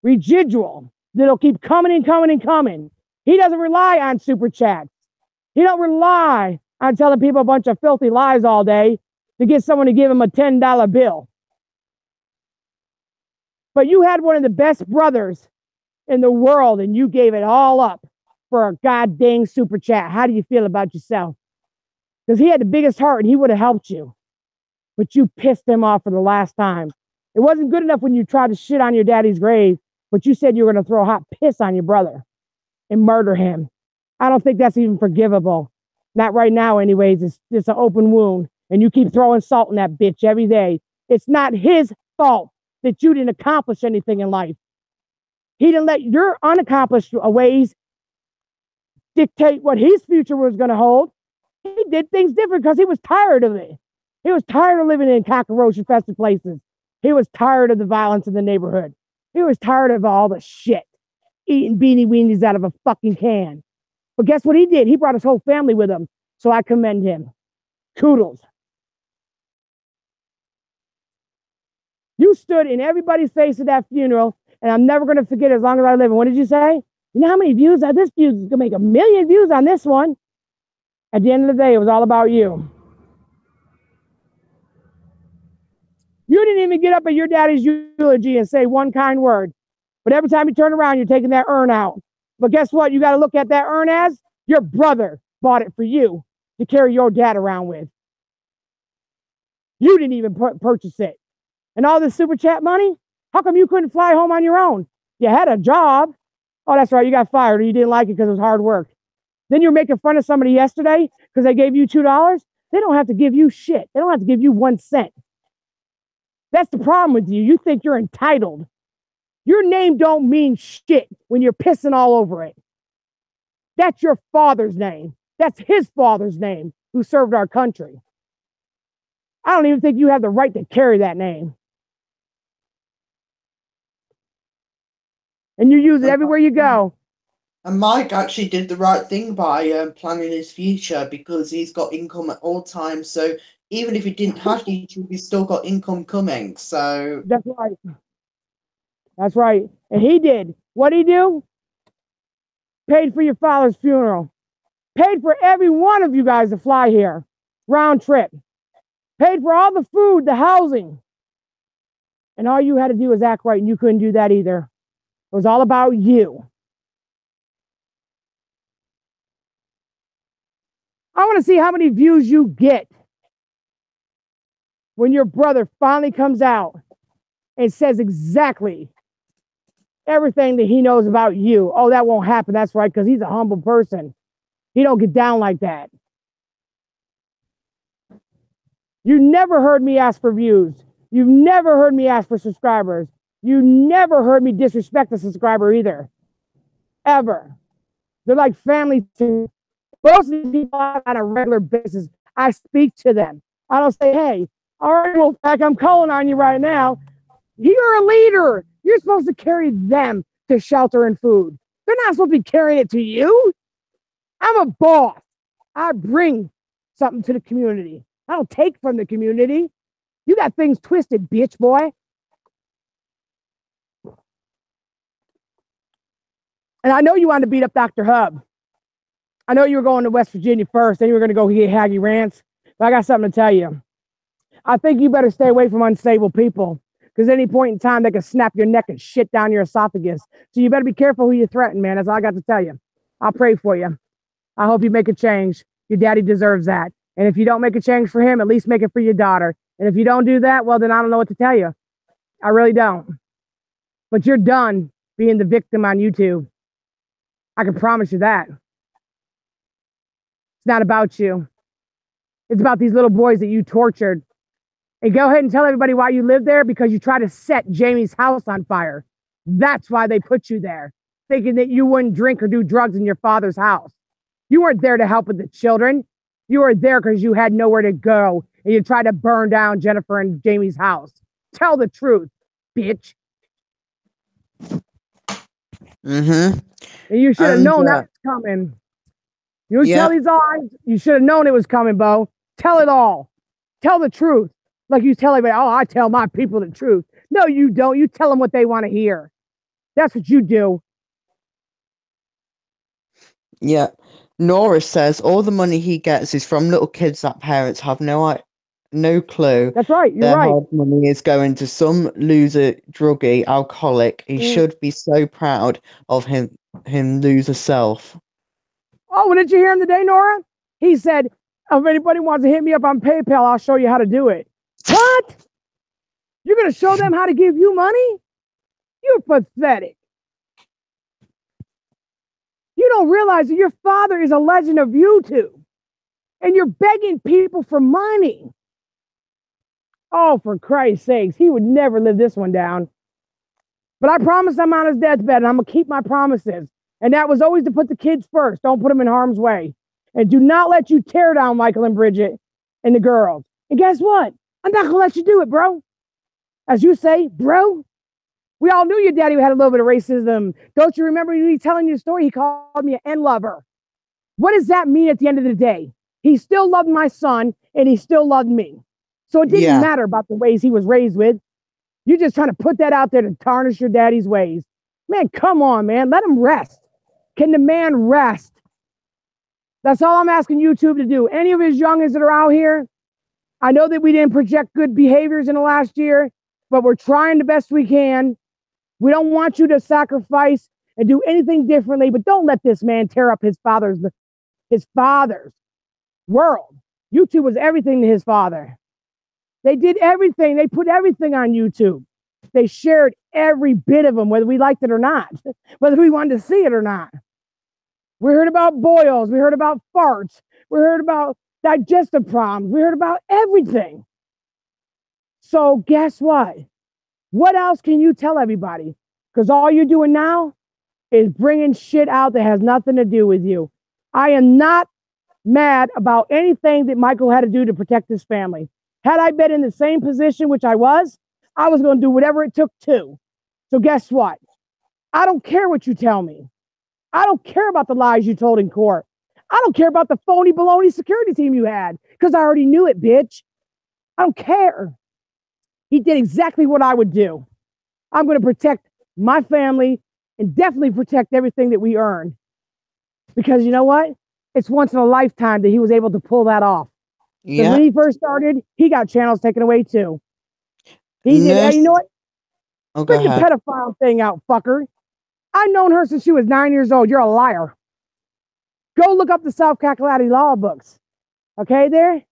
residual, that'll keep coming and coming and coming. He doesn't rely on super chats. He don't rely on telling people a bunch of filthy lies all day to get someone to give him a $10 bill. But you had one of the best brothers in the world and you gave it all up for a goddamn super chat. How do you feel about yourself? Because he had the biggest heart and he would have helped you. But you pissed him off for the last time. It wasn't good enough when you tried to shit on your daddy's grave, but you said you were going to throw hot piss on your brother and murder him. I don't think that's even forgivable. Not right now, anyways. It's just an open wound. And you keep throwing salt in that bitch every day. It's not his fault that you didn't accomplish anything in life. He didn't let your unaccomplished ways dictate what his future was going to hold. He did things different because he was tired of it. He was tired of living in cockroach-infested places. He was tired of the violence in the neighborhood. He was tired of all the shit, eating beanie weenies out of a fucking can. But guess what he did? He brought his whole family with him. So I commend him. Kudos. You stood in everybody's face at that funeral, and I'm never going to forget it as long as I live. And what did you say? You know how many views? This view is going to make 1 million views on this one. At the end of the day, it was all about you. You didn't even get up at your daddy's eulogy and say one kind word. But every time you turn around, you're taking that urn out. But guess what? You got to look at that urn as your brother bought it for you to carry your dad around with. You didn't even purchase it. And all this super chat money, how come you couldn't fly home on your own? You had a job. Oh, that's right. You got fired or you didn't like it because it was hard work. Then you're making fun of somebody yesterday because they gave you $2. They don't have to give you shit. They don't have to give you 1 cent. That's the problem with you. You think you're entitled. Your name don't mean shit when you're pissing all over it. That's your father's name. That's his father's name who served our country. I don't even think you have the right to carry that name. And you use it everywhere you go. And Mike actually did the right thing by planning his future because he's got income at all times. So even if he didn't have YouTube, he's still got income coming. So that's right. That's right. And he did. What'd he do? Paid for your father's funeral. Paid for every one of you guys to fly here. Round trip. Paid for all the food, the housing. And all you had to do was act right, and you couldn't do that either. It was all about you. I want to see how many views you get when your brother finally comes out and says exactly everything that he knows about you. Oh, that won't happen. That's right, because he's a humble person. He don't get down like that. You never heard me ask for views. You've never heard me ask for subscribers. You never heard me disrespect a subscriber either. Ever. They're like family to me. Most of the people on a regular basis, I speak to them. I don't say, hey, all right, well, heck, I'm calling on you right now. You're a leader. You're supposed to carry them to shelter and food. They're not supposed to be carrying it to you. I'm a boss. I bring something to the community. I don't take from the community. You got things twisted, bitch boy. And I know you want to beat up Dr. Hub. I know you were going to West Virginia first, then you were going to go get Haggy Rants. But I got something to tell you. I think you better stay away from unstable people, because any point in time they can snap your neck and shit down your esophagus. So you better be careful who you threaten, man. That's all I got to tell you. I'll pray for you. I hope you make a change. Your daddy deserves that. And if you don't make a change for him, at least make it for your daughter. And if you don't do that, well, then I don't know what to tell you. I really don't. But you're done being the victim on YouTube. I can promise you that. It's not about you. It's about these little boys that you tortured. And go ahead and tell everybody why you live there, because you tried to set Jamie's house on fire. That's why they put you there, thinking that you wouldn't drink or do drugs in your father's house. You weren't there to help with the children. You were there because you had nowhere to go, and you tried to burn down Jennifer and Jamie's house. Tell the truth, bitch. Mm-hmm. And you should have known that was coming. You tell these lies. You should have known it was coming, Bo. Tell it all. Tell the truth. Like you tell everybody, oh, I tell my people the truth. No, you don't. You tell them what they want to hear. That's what you do. Yeah. Nora says all the money he gets is from little kids that parents have no clue. That's right. You're Their right. hard money is going to some loser, druggie, alcoholic. He should be so proud of him loser self. Oh, well, did you hear him today, Nora? He said, if anybody wants to hit me up on PayPal, I'll show you how to do it. What? You're going to show them how to give you money? You're pathetic. You don't realize that your father is a legend of YouTube, and you're begging people for money. Oh, for Christ's sakes, he would never live this one down. But I promise I'm on his deathbed, and I'm going to keep my promises. And that was always to put the kids first. Don't put them in harm's way. And do not let you tear down Michael and Bridget and the girls. And guess what? I'm not going to let you do it, bro. As you say, bro. We all knew your daddy had a little bit of racism. Don't you remember me telling you the story? He called me an N-lover. What does that mean at the end of the day? He still loved my son, and he still loved me. So it didn't matter about the ways he was raised with. You're just trying to put that out there to tarnish your daddy's ways. Man, come on, man. Let him rest. Can the man rest? That's all I'm asking YouTube to do. Any of his youngins that are out here, I know that we didn't project good behaviors in the last year, but we're trying the best we can. We don't want you to sacrifice and do anything differently, but don't let this man tear up his father's world. YouTube was everything to his father. They did everything. They put everything on YouTube. They shared every bit of them, whether we liked it or not, whether we wanted to see it or not. We heard about boils. We heard about farts. We heard about digestive problems. We heard about everything. So guess what? What else can you tell everybody? Because all you're doing now is bringing shit out that has nothing to do with you. I am not mad about anything that Michael had to do to protect his family. Had I been in the same position, which I was going to do whatever it took to. So guess what? I don't care what you tell me. I don't care about the lies you told in court. I don't care about the phony baloney security team you had, because I already knew it, bitch. I don't care. He did exactly what I would do. I'm going to protect my family and definitely protect everything that we earn. Because you know what? It's once in a lifetime that he was able to pull that off. Yeah. When he first started, he got channels taken away too. He did. Hey, you know what? Bring the pedophile thing out, fucker. I've known her since she was 9 years old. You're a liar. Go look up the South Kakalaki law books. Okay, there?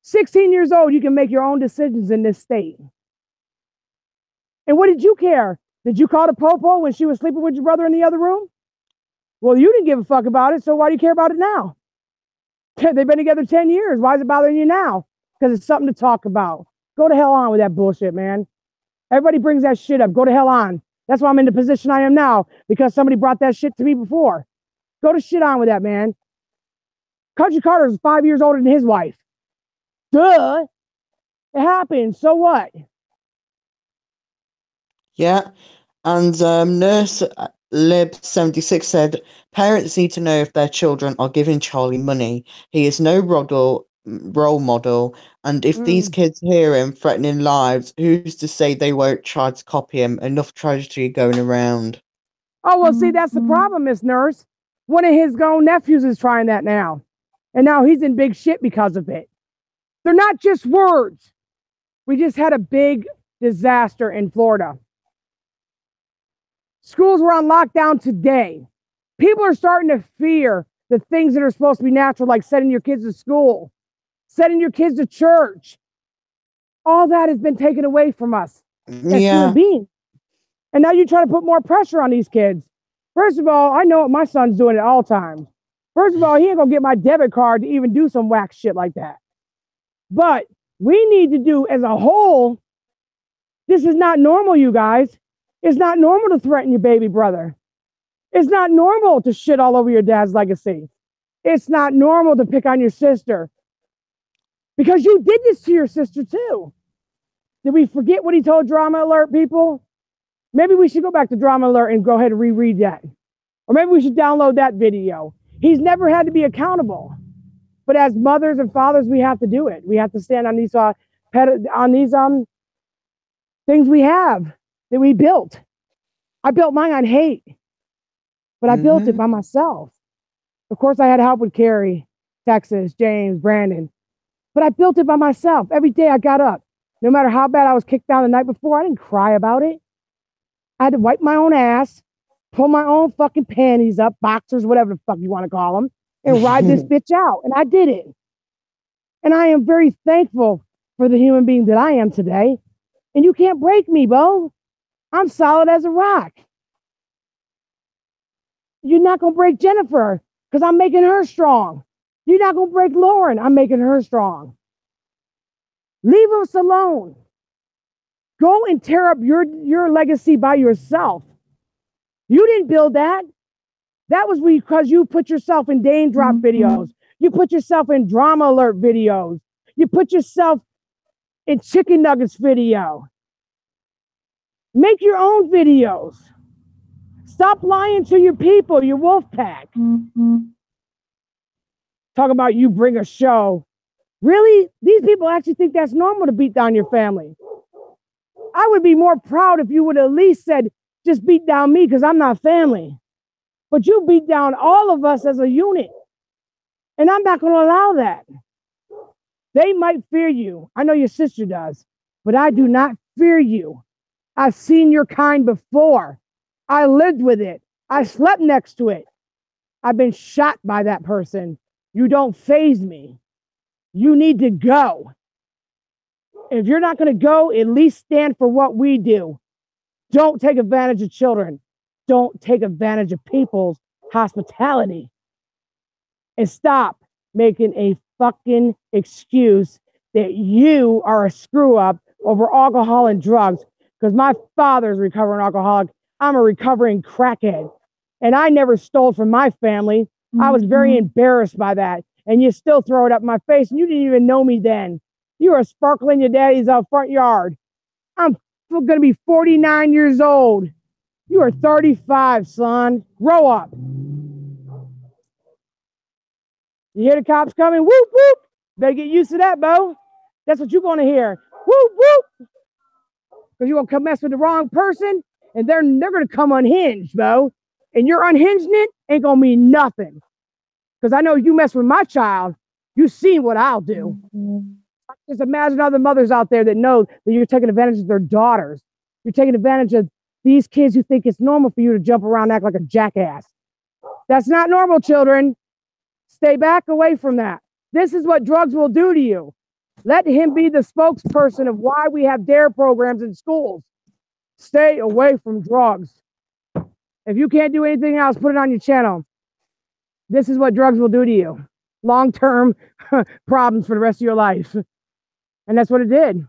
16 years old, you can make your own decisions in this state. And what did you care? Did you call the popo when she was sleeping with your brother in the other room? Well, you didn't give a fuck about it, so why do you care about it now? They've been together 10 years. Why is it bothering you now? Because it's something to talk about. Go to hell on with that bullshit, man. Everybody brings that shit up. Go to hell on. That's why I'm in the position I am now, because somebody brought that shit to me before. Go to shit on with that, man. Country Carter is 5 years older than his wife. Duh. It happened. So what? Yeah. And Nurse Lib76 said, parents need to know if their children are giving Charlie money. He is no role model. And if these kids hear him threatening lives, who's to say they won't try to copy him? Enough tragedy going around. Oh, well, see, that's the problem, Miss Nurse. One of his own nephews is trying that now. And now he's in big shit because of it. They're not just words. We just had a big disaster in Florida. Schools were on lockdown today. People are starting to fear the things that are supposed to be natural, like sending your kids to school, sending your kids to church. All that has been taken away from us as human beings. And now you try to put more pressure on these kids. First of all, I know what my son's doing at all times. First of all, he ain't gonna get my debit card to even do some whack shit like that. But we need to do as a whole, this is not normal, you guys. It's not normal to threaten your baby brother. It's not normal to shit all over your dad's legacy. It's not normal to pick on your sister. Because you did this to your sister too. Did we forget what he told Drama Alert people? Maybe we should go back to Drama Alert and go ahead and reread that. Or maybe we should download that video. He's never had to be accountable. But as mothers and fathers, we have to do it. We have to stand on these things we have that we built. I built mine on hate, but I built it by myself. Of course, I had help with Carrie, Texas, James, Brandon, but I built it by myself. Every day I got up. No matter how bad I was kicked down the night before, I didn't cry about it. I had to wipe my own ass, pull my own fucking panties up, boxers, whatever the fuck you want to call them, and ride this bitch out. And I did it. And I am very thankful for the human being that I am today. And you can't break me, Bo. I'm solid as a rock. You're not going to break Jennifer because I'm making her strong. You're not going to break Lauren. I'm making her strong. Leave us alone. Go and tear up your legacy by yourself. You didn't build that. That was because you put yourself in Dane Drop videos. You put yourself in Drama Alert videos. You put yourself in Chicken Nuggets video. Make your own videos. Stop lying to your people, your wolf pack. Talk about you bring a show. Really? These people actually think that's normal to beat down your family. I would be more proud if you would at least said, just beat down me because I'm not family. But you beat down all of us as a unit. And I'm not going to allow that. They might fear you. I know your sister does. But I do not fear you. I've seen your kind before. I lived with it. I slept next to it. I've been shot by that person. You don't faze me. You need to go. If you're not going to go, at least stand for what we do. Don't take advantage of children. Don't take advantage of people's hospitality. And stop making a fucking excuse that you are a screw up over alcohol and drugs. Because my father's a recovering alcoholic. I'm a recovering crackhead. And I never stole from my family. I was very embarrassed by that. And you still throw it up in my face. And you didn't even know me then. You were sparkling your daddy's front yard. I'm going to be 49 years old. You are 35, son. Grow up. You hear the cops coming? Whoop, whoop. Better get used to that, Bo. That's what you're going to hear. Whoop, whoop. Because you're going to come mess with the wrong person, and they're going to come unhinged, Bo. And your unhinging it ain't going to mean nothing. Because I know you mess with my child, you seen what I'll do. Just imagine other mothers out there that know that you're taking advantage of their daughters. You're taking advantage of these kids who think it's normal for you to jump around and act like a jackass. That's not normal, children. Stay back away from that. This is what drugs will do to you. Let him be the spokesperson of why we have DARE programs in schools. Stay away from drugs. If you can't do anything else, put it on your channel. This is what drugs will do to you. Long-term problems for the rest of your life. And that's what it did.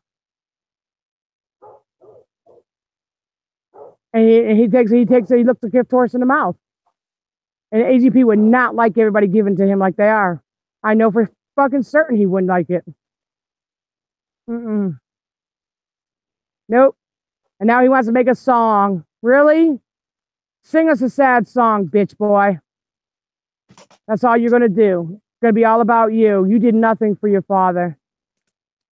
And he looks the gift horse in the mouth. And AGP would not like everybody giving to him like they are. I know for fucking certain he wouldn't like it. Nope. And now he wants to make a song. Really? Sing us a sad song, bitch boy. That's all you're going to do. It's going to be all about you. You did nothing for your father.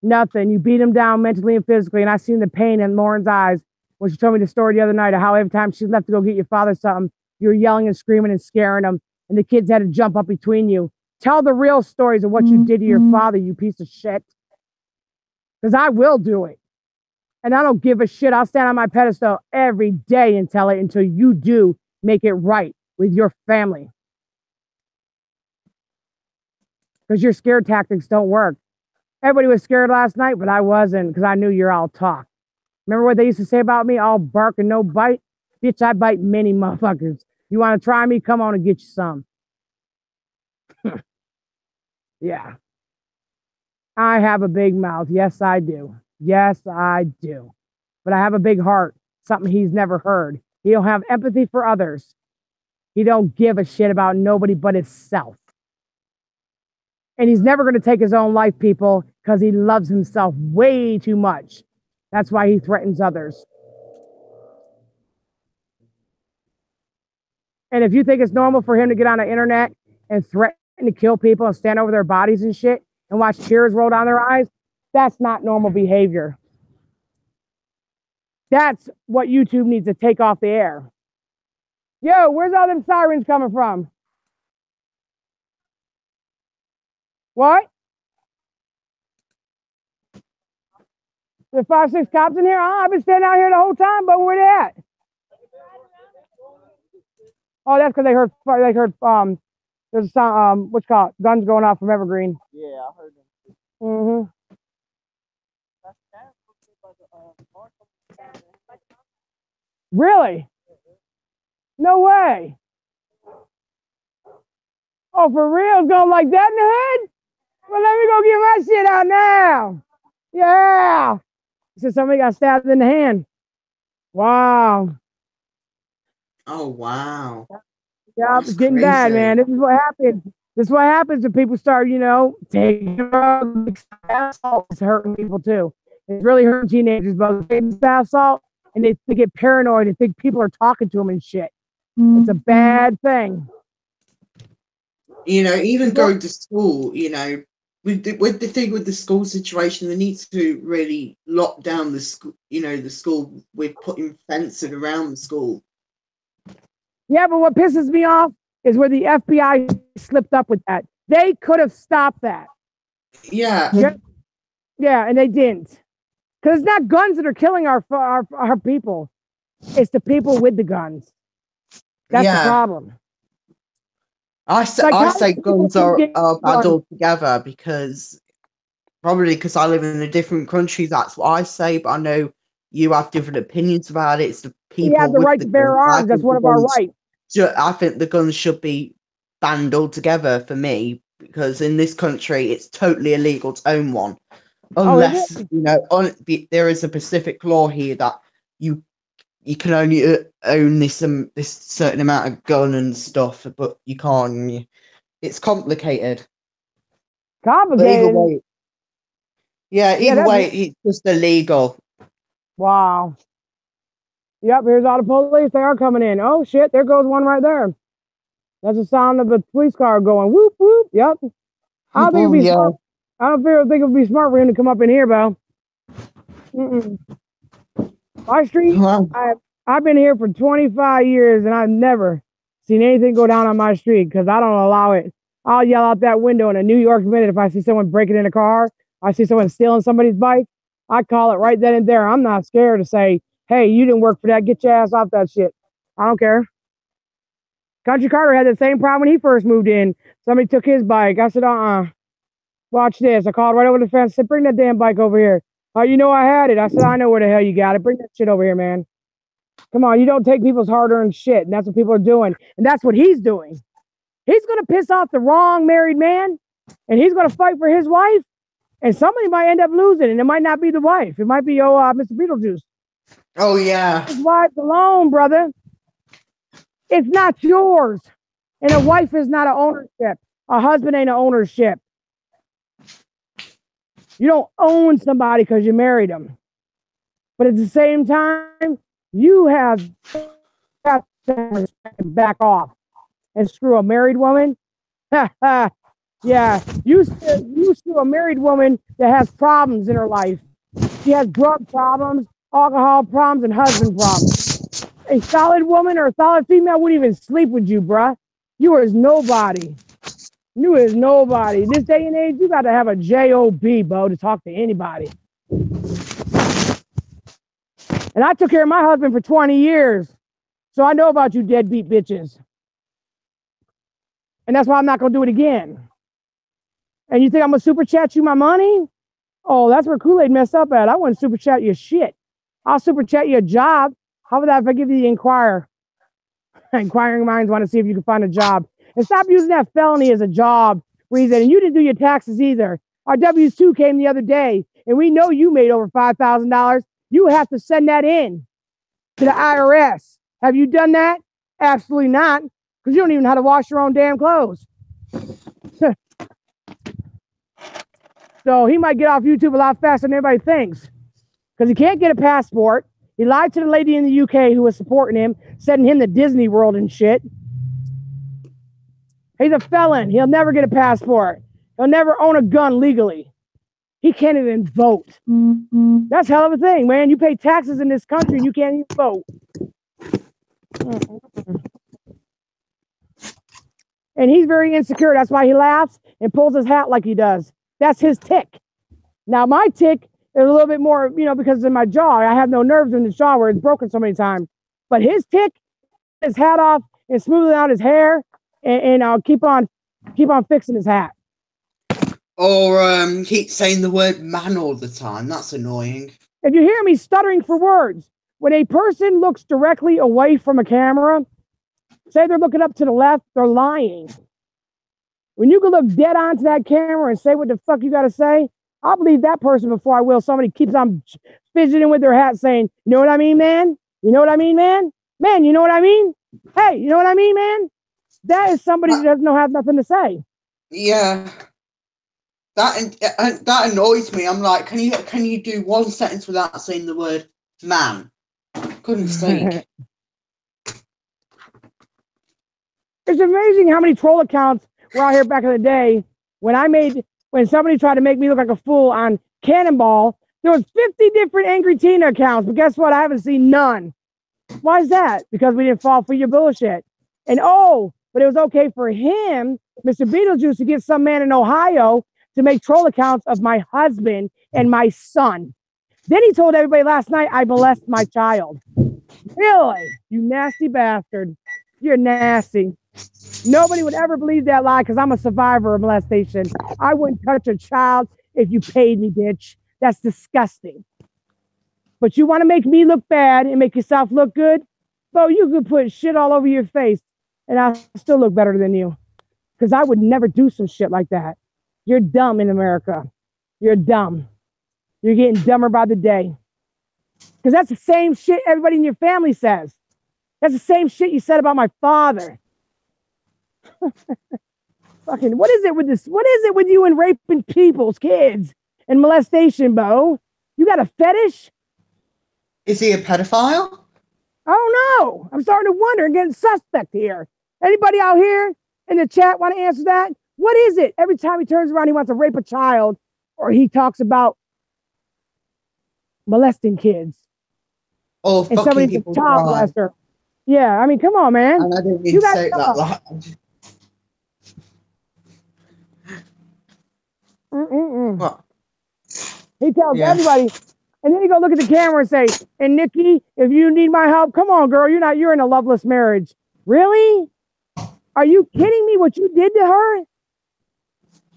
Nothing. You beat him down mentally and physically. And I seen the pain in Lauren's eyes when she told me the story the other night of how every time she left to go get your father something, you were yelling and screaming and scaring him. and the kids had to jump up between you. Tell the real stories of what you did to your father, you piece of shit. Because I will do it. And I don't give a shit. I'll stand on my pedestal every day and tell it until you do make it right with your family. Because your scare tactics don't work. Everybody was scared last night, but I wasn't, because I knew you're all talk. Remember what they used to say about me? All bark and no bite? Bitch, I bite many motherfuckers. You want to try me? Come on and get you some. Yeah. I have a big mouth. Yes, I do. Yes, I do. But I have a big heart, something he's never heard. He don't have empathy for others. He don't give a shit about nobody but himself. And he's never going to take his own life, people, because he loves himself way too much. That's why he threatens others. And if you think it's normal for him to get on the internet and threaten to kill people and stand over their bodies and shit and watch tears roll down their eyes, that's not normal behavior. That's what YouTube needs to take off the air. Yo, where's all them sirens coming from? What? There's 5, 6 cops in here? Oh, I've been standing out here the whole time, but where they at? Oh, that's because they heard there's a sound, what's called guns going off from Evergreen. Yeah, I heard them. Mm-hmm. Really? No way. Oh, for real? It's going like that in the hood? Well, let me go get my shit out now. Yeah. So somebody got stabbed in the hand. Wow. Oh, wow. Yeah, it's getting bad, man. This is what happens. This is what happens when people start, taking drugs. It's hurting people too. It's really hurting teenagers, but they take bath salt and they get paranoid and think people are talking to them and shit. It's a bad thing. Even going to school, with the thing with the school situation, they need to really lock down the school, the school with putting fencing around the school. Yeah, but what pisses me off is where the FBI slipped up with that. They could have stopped that. Yeah. Yeah, and they didn't. Because it's not guns that are killing our people. It's the people with the guns. That's the problem. I say guns are bad altogether because I live in a different country. That's what I say, but I know you have different opinions about it. It's the people. We have the right to bear arms. That's one of our rights. I think the guns should be banned altogether for me because in this country it's totally illegal to own one, unless there is a specific law here that you can only own this certain amount of gun and stuff, but you can't. It's complicated. Complicated. Either way, it's just illegal. Wow. Yep, here's all the police. They are coming in. Oh shit, there goes one right there. That's the sound of a police car going whoop whoop. Yep. I don't think it'd be smart. I don't think it would be smart for him to come up in here, Bo. My street, I've been here for 25 years and I've never seen anything go down on my street because I don't allow it. I'll yell out that window in a New York minute if I see someone breaking in a car. I see someone stealing somebody's bike. I call it right then and there. I'm not scared to say, hey, you didn't work for that. Get your ass off that shit. I don't care. Country Carter had the same problem when he first moved in. Somebody took his bike. I said, watch this. I called right over the fence. Said, bring that damn bike over here. You know I had it. I said, I know where the hell you got it. Bring that shit over here, man. Come on, you don't take people's hard-earned shit. And that's what people are doing. And that's what he's doing. He's going to piss off the wrong married man. And he's going to fight for his wife. And somebody might end up losing. And it might not be the wife. It might be, Mr. Beetlejuice. Oh, yeah. His wife's alone, brother. It's not yours. And a wife is not an ownership. A husband ain't an ownership. You don't own somebody because you married them. But at the same time, you have to back off and screw a married woman. Yeah, you screw a married woman that has problems in her life. She has drug problems, alcohol problems, and husband problems. A solid woman or a solid female wouldn't even sleep with you, bruh. You is nobody. You is nobody. This day and age, you got to have a J-O-B, Bo, to talk to anybody. And I took care of my husband for 20 years. So I know about you deadbeat bitches. And that's why I'm not going to do it again. And you think I'm going to super chat you my money? Oh, that's where Kool-Aid messed up at. I wouldn't super chat you shit. I'll super chat you a job. How about that if I give you the Inquirer? Inquiring minds want to see if you can find a job. And stop using that felony as a job reason. And you didn't do your taxes either. Our W-2 came the other day, and we know you made over $5,000. You have to send that in to the IRS. Have you done that? Absolutely not, because you don't even know how to wash your own damn clothes. So he might get off YouTube a lot faster than everybody thinks, because he can't get a passport. He lied to the lady in the UK who was supporting him, sending him to Disney World and shit. He's a felon. He'll never get a passport. He'll never own a gun legally. He can't even vote. That's hell of a thing, man. You pay taxes in this country and you can't even vote. And he's very insecure. That's why he laughs and pulls his hat like he does. That's his tick. Now, my tick is a little bit more, because in my jaw, I have no nerves in the jaw where it's broken so many times. But his tick, his hat off and smoothing out his hair, and I'll keep on fixing his hat. Or keep saying the word man all the time. That's annoying. If you hear me stuttering for words, when a person looks directly away from a camera, say they're looking up to the left, they're lying. When you can look dead onto that camera and say what the fuck you got to say, I'll believe that person before I will somebody keeps on fidgeting with their hat saying, you know what I mean, man? You know what I mean, man? Man, you know what I mean? Hey, you know what I mean, man? That is somebody who doesn't have nothing to say. Yeah. That annoys me. I'm like, can you do one sentence without saying the word man? Couldn't sake. It's amazing how many troll accounts were out here back in the day. When somebody tried to make me look like a fool on Cannonball, there was 50 different Angry Tina accounts, but guess what? I haven't seen none. Why is that? Because we didn't fall for your bullshit. And but it was okay for him, Mr. Beetlejuice, to get some man in Ohio to make troll accounts of my husband and my son. Then he told everybody last night I molested my child. Really? You nasty bastard. You're nasty. Nobody would ever believe that lie because I'm a survivor of molestation. I wouldn't touch a child if you paid me, bitch. That's disgusting. But you want to make me look bad and make yourself look good? Bo, you could put shit all over your face and I'll still look better than you. Because I would never do some shit like that. You're dumb in America. You're dumb. You're getting dumber by the day. Because that's the same shit everybody in your family says. That's the same shit you said about my father. Fucking, what is it with this? What is it with you and raping people's kids and molestation, Bo? You got a fetish? Is he a pedophile? I don't know. I'm starting to wonder and getting suspect here. Anybody out here in the chat want to answer that? What is it? Every time he turns around, he wants to rape a child or he talks about molesting kids. Oh, and somebody's a child molester. Yeah, I mean, come on, man. And I didn't mean to say it that loud. What? He tells everybody, and then he go look at the camera and say, and Nikki, if you need my help, come on, girl, you're in a loveless marriage. Really? Are you kidding me what you did to her?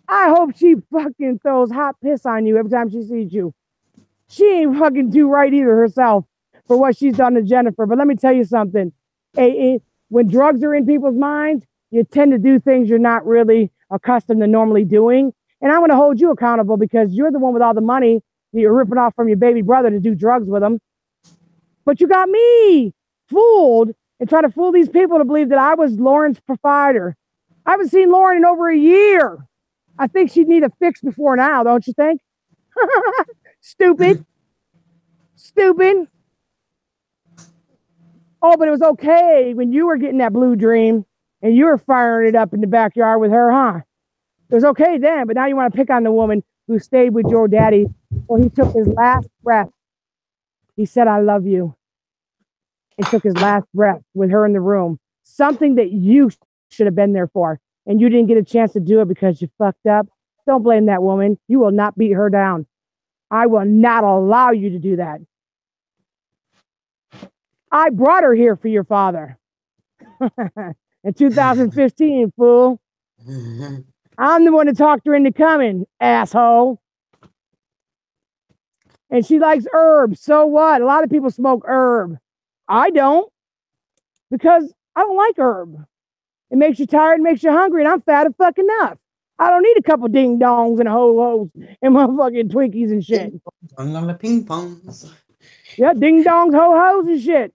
I hope she fucking throws hot piss on you every time she sees you. She ain't fucking do right either herself for what she's done to Jennifer. But let me tell you something. When drugs are in people's minds, you tend to do things you're not really accustomed to normally doing. And I'm going to hold you accountable because you're the one with all the money that you're ripping off from your baby brother to do drugs with him. But you got me fooled and trying to fool these people to believe that I was Lauren's provider. I haven't seen Lauren in over a year. I think she'd need a fix before now, don't you think? Stupid. Stupid. Oh, but it was okay when you were getting that blue dream and you were firing it up in the backyard with her, huh? It was okay then, but now you want to pick on the woman who stayed with your daddy when he took his last breath. He said, I love you. He took his last breath with her in the room. Something that you should have been there for, and you didn't get a chance to do it because you fucked up. Don't blame that woman. You will not beat her down. I will not allow you to do that. I brought her here for your father. In 2015, fool. I'm the one that talked her into coming, asshole. And she likes herbs. So what? A lot of people smoke herb. I don't, because I don't like herb. It makes you tired, makes you hungry, and I'm fat as fuck enough. I don't need a couple ding dongs and ho-hos and motherfucking Twinkies and shit. On the ping pongs. Yeah, ding dongs, ho-hos and shit.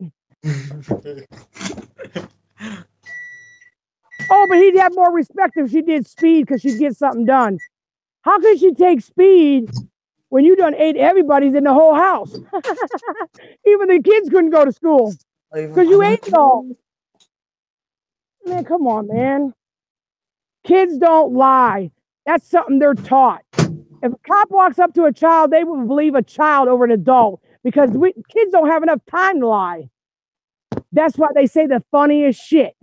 Oh, but he'd have more respect if she did speed because she'd get something done. How could she take speed when you done ate everybody's in the whole house? Even the kids couldn't go to school because you ate it all. Man, come on, man. Kids don't lie. That's something they're taught. If a cop walks up to a child, they will believe a child over an adult because kids don't have enough time to lie. That's why they say the funniest shit,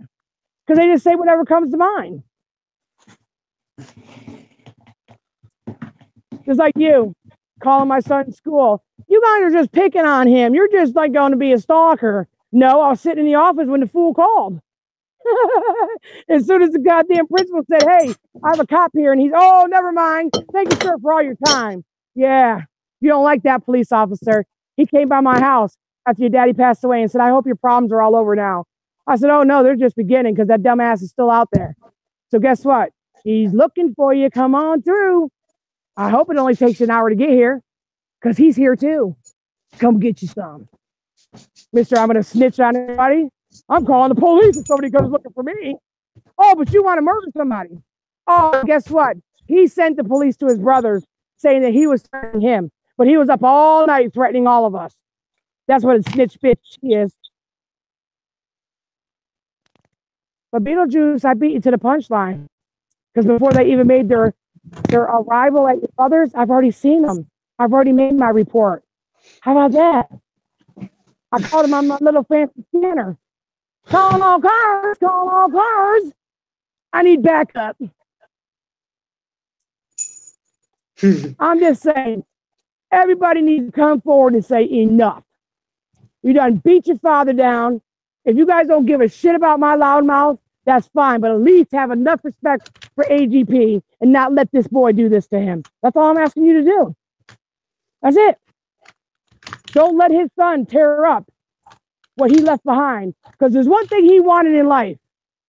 because they just say whatever comes to mind. Just like you calling my son in school. You guys are just picking on him. You're just like going to be a stalker. No, I was sitting in the office when the fool called. As soon as the goddamn principal said, hey, I have a cop here, and he's, oh, never mind. Thank you, sir, for all your time. Yeah, you don't like that police officer. He came by my house after your daddy passed away and said, I hope your problems are all over now. I said, oh, no, they're just beginning because that dumbass is still out there. So guess what? He's looking for you. Come on through. I hope it only takes an hour to get here because he's here too. Come get you some. Mister, I'm going to snitch on everybody. I'm calling the police if somebody comes looking for me. Oh, but you want to murder somebody. Oh, guess what? He sent the police to his brothers saying that he was threatening him, but he was up all night threatening all of us. That's what a snitch bitch is. But Beetlejuice, I beat you to the punchline because before they even made their arrival at your brothers, I've already seen them. I've already made my report. How about that? I called him on my little fancy scanner. Calling all cars, calling all cars. I need backup. I'm just saying, everybody needs to come forward and say enough. You done beat your father down. If you guys don't give a shit about my loud mouth, that's fine, but at least have enough respect for AGP and not let this boy do this to him. That's all I'm asking you to do. That's it. Don't let his son tear up what he left behind, because there's one thing he wanted in life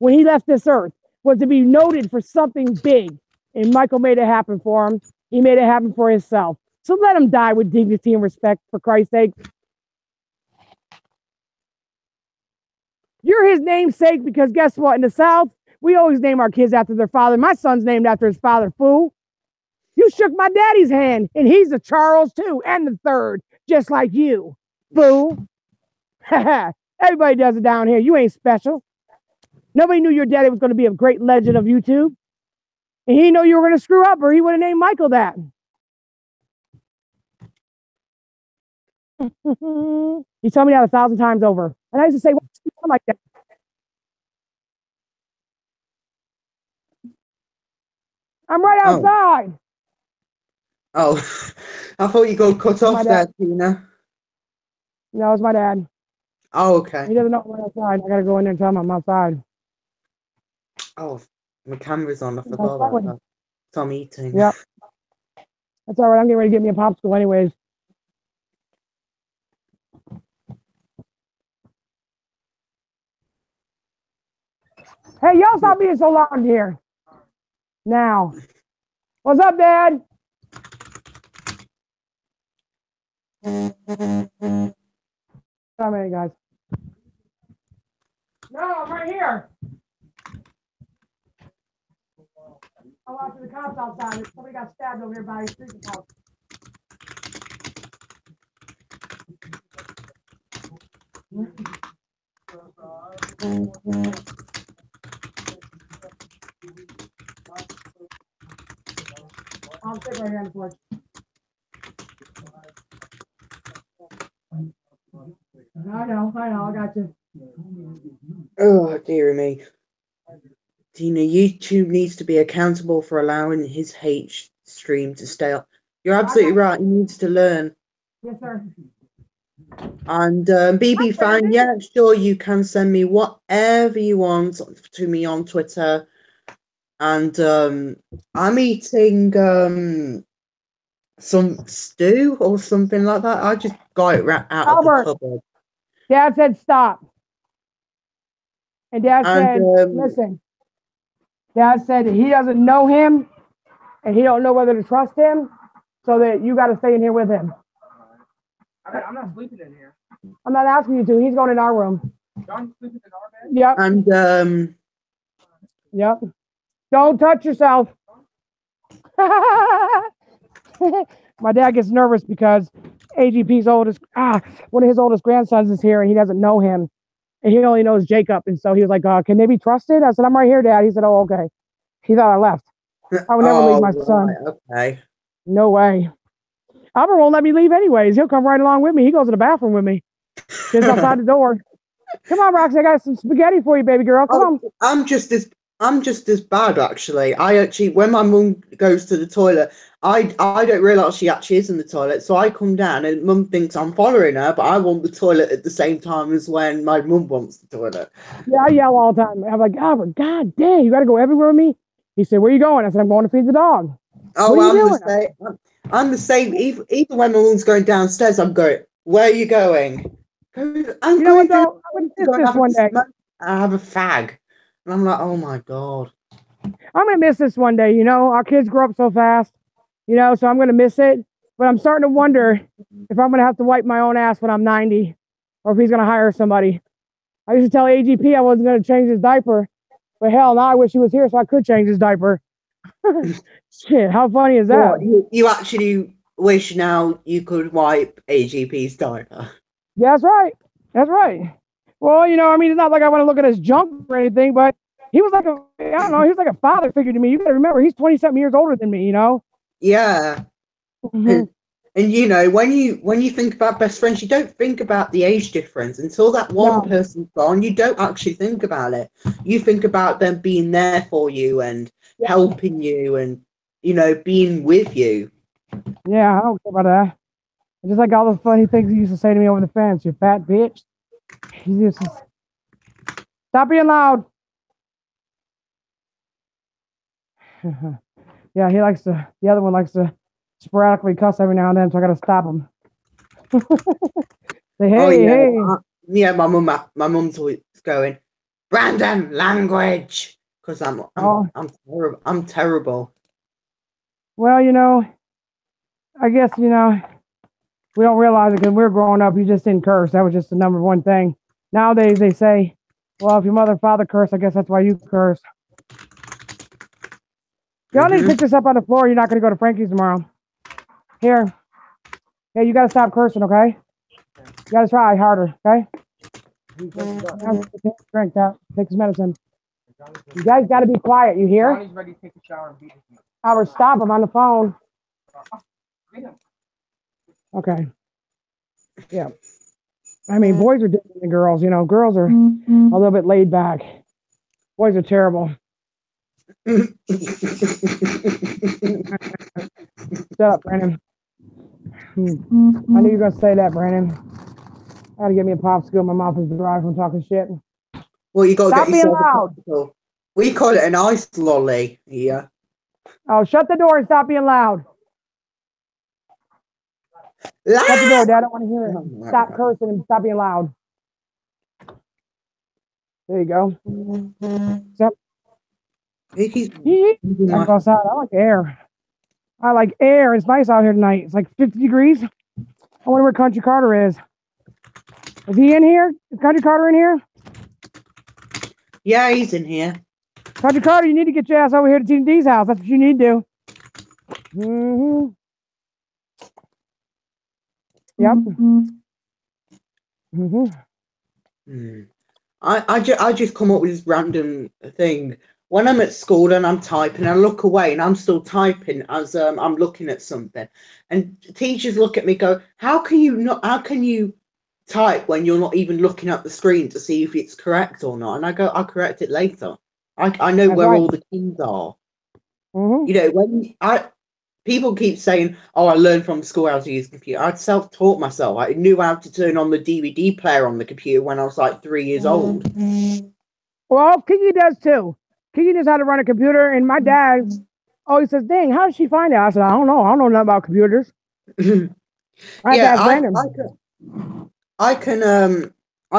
when he left this earth was to be noted for something big, and Michael made it happen for him. He made it happen for himself. So let him die with dignity and respect, for Christ's sake. You're his namesake because guess what? In the South, we always name our kids after their father. My son's named after his father, fool. You shook my daddy's hand, and he's a Charles too, and the third, just like you, fool. Everybody does it down here. You ain't special. Nobody knew your daddy was going to be a great legend of YouTube. And he knew you were going to screw up, or he would have named Michael that. He told me that 1,000 times over. And I used to say, what's he like that? I'm right outside. Oh, I thought you got cut off there, Tina. No, it's my dad. Oh, okay. He doesn't know I'm right outside. I got to go in there and tell him I'm outside. Oh, my camera's on. I forgot about that. So I'm eating. Yep. That's all right. I'm getting ready to get me a popsicle anyways. Hey, y'all stop being so loud here. Now. What's up, Dad? How many guys? No, I'm right here. I'm watching the cops outside. Somebody got stabbed over here by a street house. I'll sit right here on the porch. I know, I got you. Oh, dear me. Tina, YouTube needs to be accountable for allowing his hate stream to stay up. You're absolutely right. He needs to learn. Yes, sir. And BB fan, yeah, sure, you can send me whatever you want to me on Twitter. And I'm eating some stew or something like that. I just got it right out Albert, of the cupboard. Dad said stop. And Dad said, listen. Dad said he doesn't know him and he don't know whether to trust him, so that you got to stay in here with him. I'm not sleeping in here. I'm not asking you to. He's going in our room. John's sleeping in our bed? Yep. And yep. Don't touch yourself. My dad gets nervous because AGP's one of his oldest grandsons is here and he doesn't know him. And he only knows Jacob. And so he was like, can they be trusted? I said, I'm right here, Dad. He said, oh, okay. He thought I left. I would never leave my son. Okay. No way. Albert won't let me leave anyways. He'll come right along with me. He goes to the bathroom with me. Just outside the door. Come on, Roxy. I got some spaghetti for you, baby girl. Come on. I'm just as bad, actually. When my mum goes to the toilet, I don't realise she actually is in the toilet. So I come down and mum thinks I'm following her, but I want the toilet at the same time as when my mum wants the toilet. Yeah, I yell all the time. I'm like, Albert, God dang, you got to go everywhere with me? He said, where are you going? I said, I'm going to feed the dog. Oh, I'm the same. Even when my mum's going downstairs, I'm going, where are you going? I'm going though? I'm going to miss this one day. I have a fag. And I'm like, oh my God. I'm going to miss this one day. Our kids grow up so fast, so I'm going to miss it. But I'm starting to wonder if I'm going to have to wipe my own ass when I'm 90 or if he's going to hire somebody. I used to tell AGP I wasn't going to change his diaper. But hell, now I wish he was here so I could change his diaper. Shit, how funny is that? Well, you actually wish now you could wipe AGP's diaper. Yeah, that's right. That's right. Well, it's not like I want to look at his junk or anything, but he was like he was like a father figure to me. You got to remember, he's 20-something years older than me, Yeah. Mm-hmm. And when you think about best friends, you don't think about the age difference until that one person's gone. You don't actually think about it. You think about them being there for you and helping you and being with you. Yeah, I don't care about that. Just like all the funny things he used to say to me over the fence, you fat bitch. He used to stop being loud. Yeah, the other one likes to sporadically cuss every now and then, so I gotta stop him. Say, hey. Yeah, my mum's always going, Brandon, language, because I'm terrible. I'm terrible. Well, I guess we don't realize it because we're growing up. You just didn't curse. That was just the number one thing. Nowadays they say, well, if your mother and father curse, I guess that's why you curse. Y'all need to pick this up on the floor. You're not going to go to Frankie's tomorrow. Here. Yeah, you got to stop cursing, okay? You got to try harder, okay? Drink that. Take his medicine. You guys got to be quiet. You hear? Johnny's ready to take a shower and beat his. Albert, stop. I'm on the phone. Okay. Yeah. I mean, boys are different than girls. Girls are a little bit laid back. Boys are terrible. Shut up, Brandon. I knew you were going to say that, Brandon. I got to get me a popsicle. My mouth is dry from talking shit. Well, you got to stop being loud. We call it an ice lolly here. Oh, shut the door and stop being loud. Shut the door, Dad. I don't want to hear it. Stop cursing and stop being loud. There you go. Yep. I'm outside. I like air. I like air. It's nice out here tonight. It's like 50 degrees. I wonder where Country Carter is. Is he in here? Is Country Carter in here? Yeah, he's in here. Country Carter, you need to get your ass over here to Tina D's house. That's what you need to do. Mm-hmm. Yep. Mm-hmm. I just come up with this random thing. When I'm at school and I'm typing, I look away and I'm still typing as I'm looking at something. And teachers look at me and go, how can you type when you're not even looking at the screen to see if it's correct or not? And I go, I'll correct it later. I know That's where right. all the keys are. Mm-hmm. You know, when people keep saying, "Oh, I learned from school how to use a computer." I'd self-taught myself. I knew how to turn on the DVD player on the computer when I was like 3 years old. Well, Kiki does too. Kiki knows how to run a computer, and my dad always says, "Dang, how did she find out?" I said, "I don't know. I don't know nothing about computers." I have to Yeah, ask Brandon. I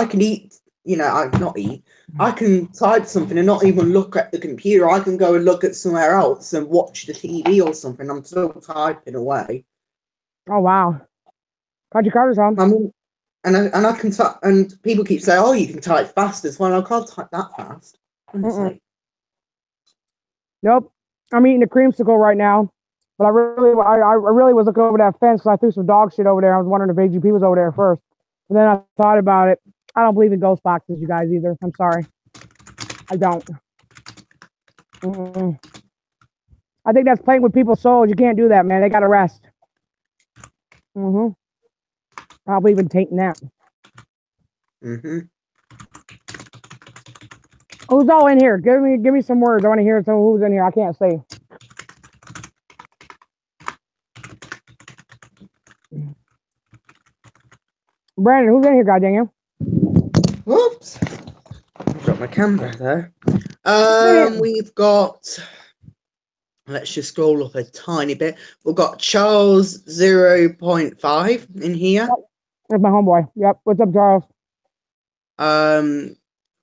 can eat. You know, I not eat. I can type something and not even look at the computer. I can go and look at somewhere else and watch the TV or something. I'm still typing away. Oh wow, Country Carter's home. I mean, and I can type. And people keep saying, "Oh, you can type fast as well." I can't type that fast. Nope. I'm eating a creamsicle right now, but I really was looking over that fence because I threw some dog shit over there. I was wondering if AGP was over there first, and then I thought about it. I don't believe in ghost boxes, you guys, either. I'm sorry, I don't. I think that's playing with people's souls. You can't do that, man. They got to rest. I don't believe in tainting that. Who's all in here? Give me some words. I want to hear who's in here. I can't see. Brandon, who's in here, god dang you? Whoops. I've got my camera there. We've got, let's just scroll up a tiny bit. We've got Charles 0.5 in here. That's my homeboy. Yep. What's up, Charles?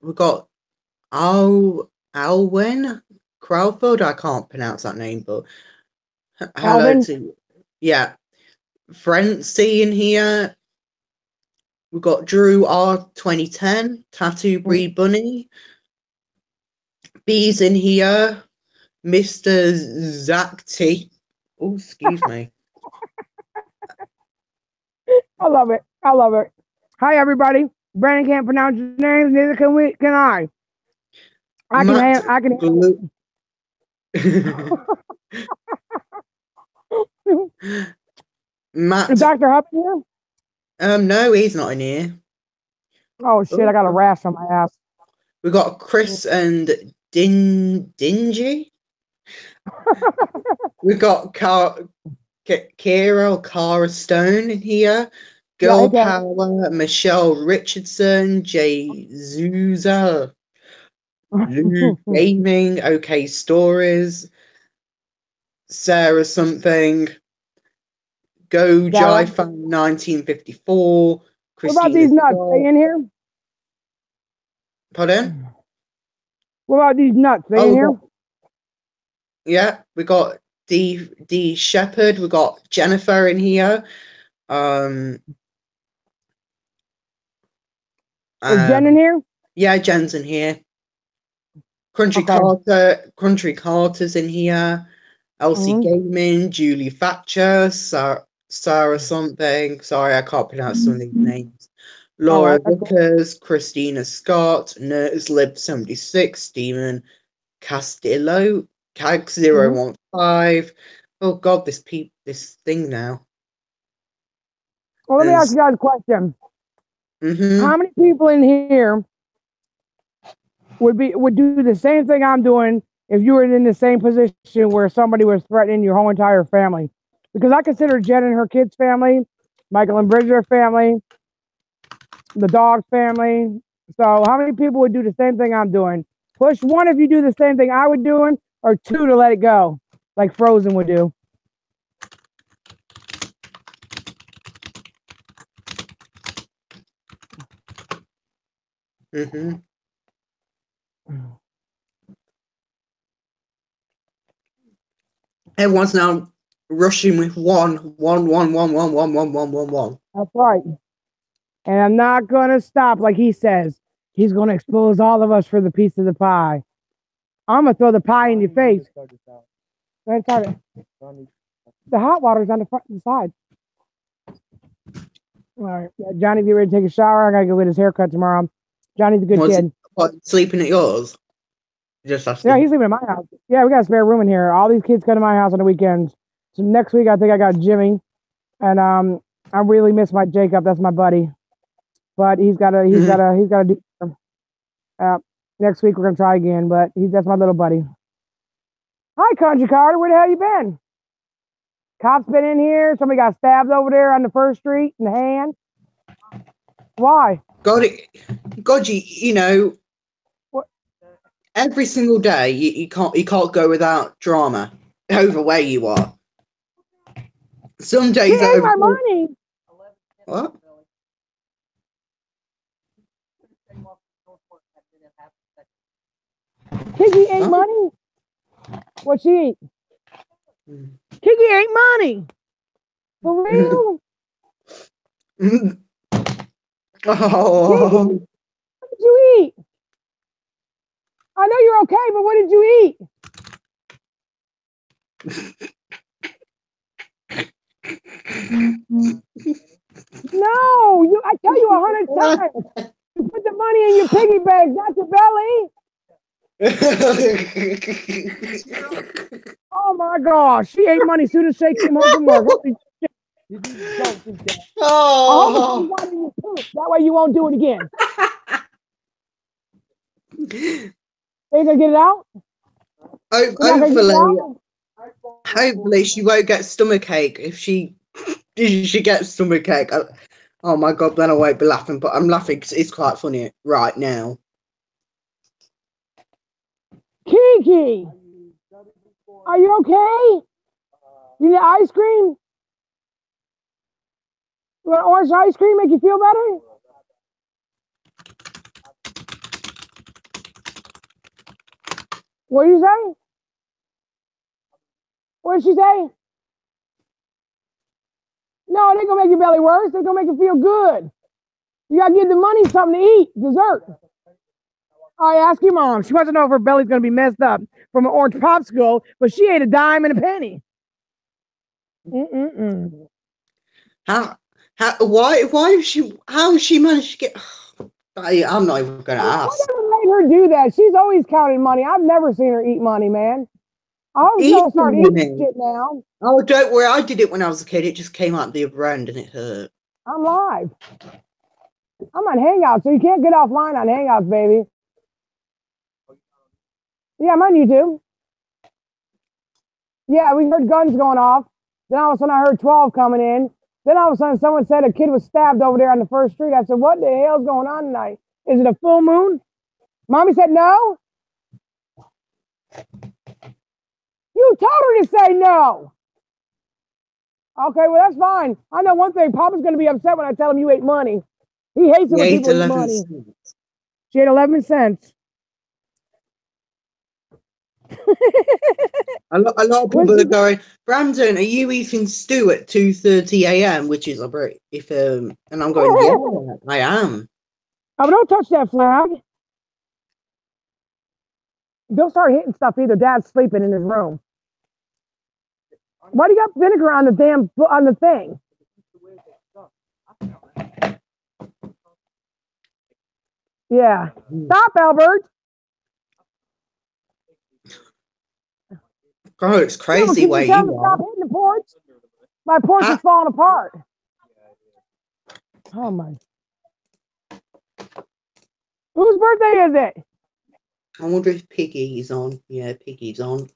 We've got Alwyn Crawford. I can't pronounce that name, but hello Alvin? to you. Yeah. Frenzy in here. We've got Drew R 2010, Tattoo Breed Bunny. Bees in here. Mr. Zach T. Oh, excuse me. I love it. I love it. Hi, everybody. Brandon can't pronounce your names, neither can I. I can Matt. Is Dr. Hupp here? No, he's not in here. Oh shit, I got a rash on my ass. We got Chris and Dingy. We got Kara Stone in here. Girl Power, Michelle Richardson, Jay Zuza, Lou Gaming, OK Stories, Sarah something, Go Jai Fan 1954, Christina. What about these nuts? They in here? Pardon? What about these nuts? They in here? Yeah, we got D Shepherd, we got Jennifer in here. Is Jen in here? Yeah, Jen's in here. Country Carter's in here. Elsie Gaming, Julie Thatcher, Sarah something. Sorry, I can't pronounce some of these names. Laura Vickers, Christina Scott, Nerds Lib 76, Stephen Castillo, CAG 015. Oh god, this thing now. Well, let me ask you guys a question. How many people in here would do the same thing I'm doing if you were in the same position where somebody was threatening your whole entire family? Because I consider Jen and her kids' family, Michael and Bridget family, the dog's family. So how many people would do the same thing I'm doing? Push 1 if you do the same thing I would doing, or 2 to let it go, like Frozen would do. Everyone's now rushing with one. That's right. And I'm not gonna stop, like he says. He's gonna expose all of us for the piece of the pie. I'm gonna throw the pie in your face. Right, start it. The hot water's on the front and the side. All right, yeah, Johnny, get ready to take a shower. I gotta go get his haircut tomorrow. Johnny's a good kid. Sleeping at yours? Just asking. Yeah, he's sleeping at my house. Yeah, we got a spare room in here. All these kids come to my house on the weekends. So next week, I think I got Jimmy, and I really miss my Jacob. That's my buddy, but he's gotta do. Next week we're gonna try again, but that's my little buddy. Hi, Country Carter. Where the hell you been? Cops been in here. Somebody got stabbed over there on the first street in the hand. Why? God, you know, what? Every single day you can't go without drama over where you are. Some days he ate my money. What? Kiki ate money? What she eat? Kiki ate money. For real? Oh. Kiki, what did you eat? I know you're okay, but what did you eat? No, I tell you 100 times. You put the money in your piggy bank, not your belly. Oh my gosh, she ate money as soon as she came home from work. Holy shit. Oh. I hope you that way you won't do it again. Are you gonna get it out? Hopefully she won't get stomachache if she gets stomachache. Oh my god, then I won't be laughing, but I'm laughing because it's quite funny right now. Kiki, are you okay? You need ice cream? You want orange ice cream make you feel better? What did you say? What did she say? No, they're gonna make your belly worse. They're gonna make it feel good. You gotta give the money something to eat, dessert. I ask your mom. She wants to know if her belly's gonna be messed up from an orange popsicle, but she ate a dime and a penny. Why is she? How has she managed to get? I'm not even gonna ask. I never made her do that. She's always counting money. I've never seen her eat money, man. I hope you don't start eating shit now. Oh, don't worry. I did it when I was a kid. It just came out the other end and it hurt. I'm live. I'm on Hangouts, so you can't get offline on Hangouts, baby. Yeah, I'm on YouTube. Yeah, we heard guns going off. Then all of a sudden I heard 12 coming in. Then all of a sudden someone said a kid was stabbed over there on the first street. I said, what the hell's going on tonight? Is it a full moon? Mommy said no. You told her to say no. Okay, well, that's fine. I know one thing. Papa's going to be upset when I tell him you ate money. He hates it when people eat money. She ate 11 cents. A lot of people are going, Brandon, are you eating stew at 2:30 a.m., which is a break? And I'm going, yeah, I am. Oh, don't touch that flag. Don't start hitting stuff either. Dad's sleeping in his room. Why do you got vinegar on the thing? Yeah. Stop, Albert. Oh, it's crazy where you are. Stop hitting the porch. My porch is falling apart. Oh my. Whose birthday is it? I wonder if Piggy's on. Yeah, Piggy's on.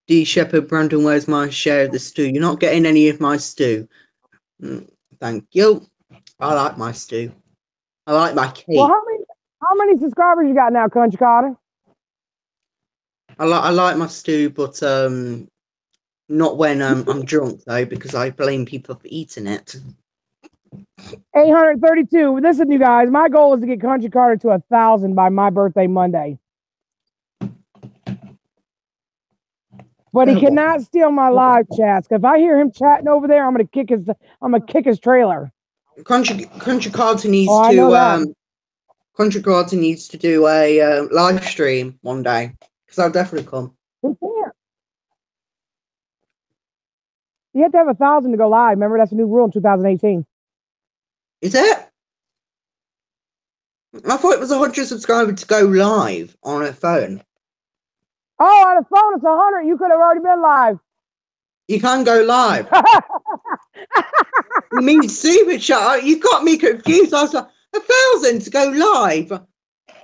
D. Shepherd, Brandon, where's my share of the stew? You're not getting any of my stew. Thank you. I like my stew. I like my cake. Well, how many subscribers you got now, Country Carter? I like my stew, but not when I'm drunk though, because I blame people for eating it. 832. Listen, you guys, my goal is to get Country Carter to 1,000 by my birthday Monday. But he cannot steal my live chats. If I hear him chatting over there, I'm gonna kick his trailer. Country Carter needs to Country Carter needs to do a live stream one day, because I'll definitely come. He can't. You have to have 1,000 to go live. Remember, that's a new rule in 2018. Is it? I thought it was 100 subscribers to go live on a phone. Oh, on a phone, it's 100. You could have already been live. You can go live. You mean super chat? You got me confused. I was like, 1,000 to go live.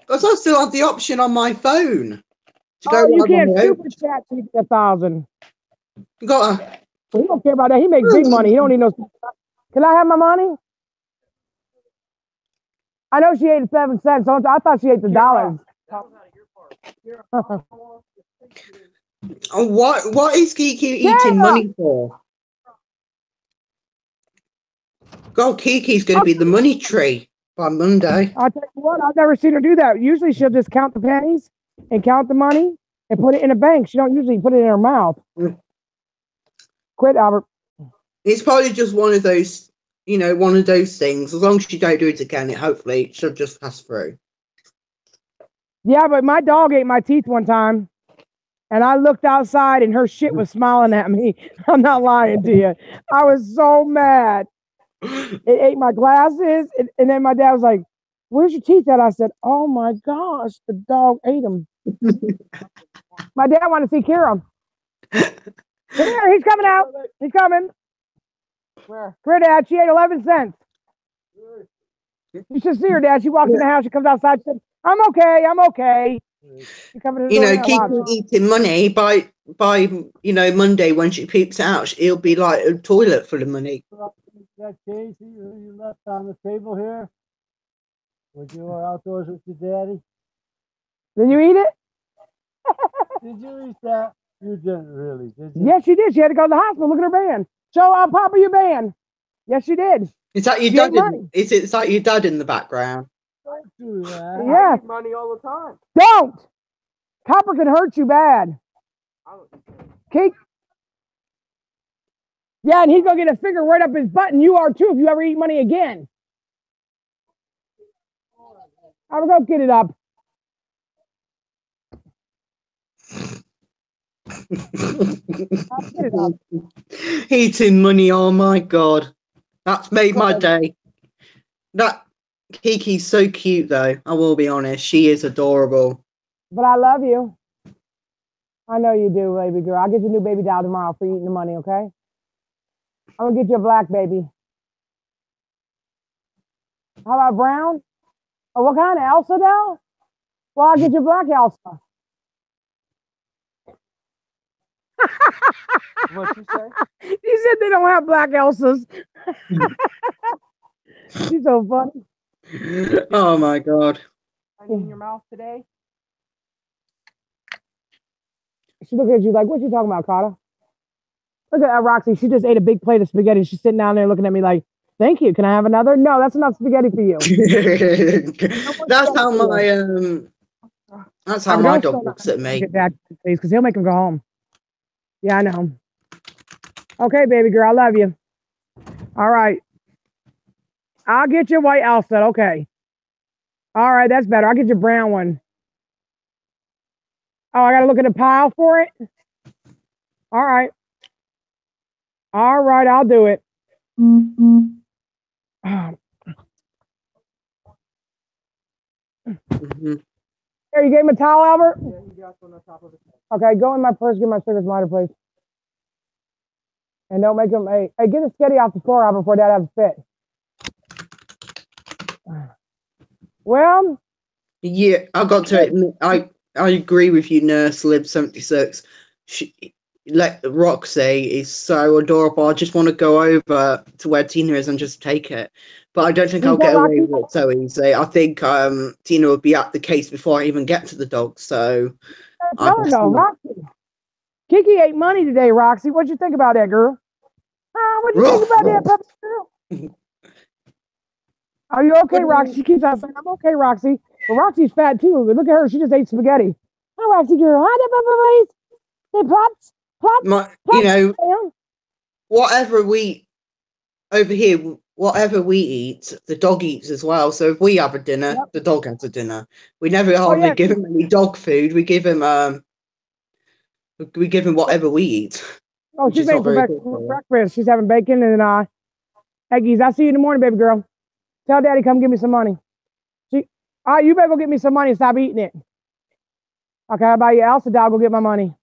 Because I still have the option on my phone to go live. You can't super chat to get 1,000. You got a... Well, he don't care about that. He makes big money. He don't need no. Can I have my money? I know she ate 7 cents. So I thought she ate the dollars. What is Kiki eating money for? God, Kiki's going to be the money tree by Monday. I'll tell you what, I've never seen her do that. Usually she'll just count the pennies and count the money and put it in a bank. She don't usually put it in her mouth. Quit, Albert. It's probably just one of those, one of those things. As long as you don't do it again, hopefully she'll just pass through. Yeah, but my dog ate my teeth one time. And I looked outside and her shit was smiling at me. I'm not lying to you. I was so mad. It ate my glasses. And then my dad was like, "Where's your teeth at?" I said, "Oh my gosh, the dog ate them." My dad wanted to see Kira. Come here, he's coming out. He's coming. Where? Here, Dad. She ate 11 cents. You should see her, Dad. She walks in the house. She comes outside. She said, "I'm okay. I'm okay." Keep eating money by Monday when she peeps out, it'll be like a toilet full of money. That Casey you left on the table here? When you were outdoors with your daddy? Did you eat it? Did you eat that? You didn't really, did you? Yes, she did. She had to go to the hospital. Look at her band. Show Papa your band. Yes, she did. Is that your dad? It's like your dad in the background. Don't do that. Yeah. I eat money all the time. Don't. Copper can hurt you bad. Cake. Yeah, and he's gonna get a finger right up his butt, and you are too if you ever eat money again. I'm gonna go get it up. Get it up. Eating money, oh my god. That's made my day. That Kiki's so cute though, I will be honest. She is adorable. But I love you. I know you do, baby girl. I'll get you a new baby doll tomorrow for eating the money, okay? I'm gonna get you a black baby. How about brown? Oh, what kind of Elsa doll? Well, I'll get you black Elsa. What'd you say? She said they don't have black Elsas. She's so funny. Oh my god. I in your mouth today? She look at you like, "What you talking about, Carter?" Look at Roxy. She just ate a big plate of spaghetti. She's sitting down there looking at me like, "Thank you. Can I have another?" No, that's enough spaghetti for you. That's how my dog looks at me. Because he'll make him go home. Yeah, I know. Okay, baby girl, I love you. All right. I'll get you white Elsa. Okay. All right, that's better. I'll get you brown one. Oh, I got to look at the pile for it? All right. All right, I'll do it. Here, you gave him a towel, Albert? Yeah, you got one on top of it. Okay, go in my purse, get my sugar's lighter, please. And don't make him, hey, get the sketty off the floor, Albert, before Dad has a fit. Well. Yeah, I got to admit, I agree with you, Nurse Lib76. Roxy is so adorable. I just want to go over to where Tina is and just take it. But I don't think I'll get away with it so easy. I think Tina will be at the case before I even get to the dog. So Roxy. Kiki ate money today, Roxy. What'd you think about that, girl? What'd you think about that, puppy girl? Are you okay, Roxy? She keeps on saying, "I'm okay, Roxy." But Roxy's fat too. Look at her. She just ate spaghetti. Hi, Roxy girl. Hi, the boys. They plops. Whatever we over here, whatever we eat, the dog eats as well. So if we have a dinner, the dog has a dinner. We never hardly give him any dog food. We give him whatever we eat. Oh, she's making breakfast. She's having bacon and eggies. I'll see you in the morning, baby girl. Tell Daddy come give me some money. You better go get me some money and stop eating it. Okay, I'll buy you Elsa doll. Go get my money.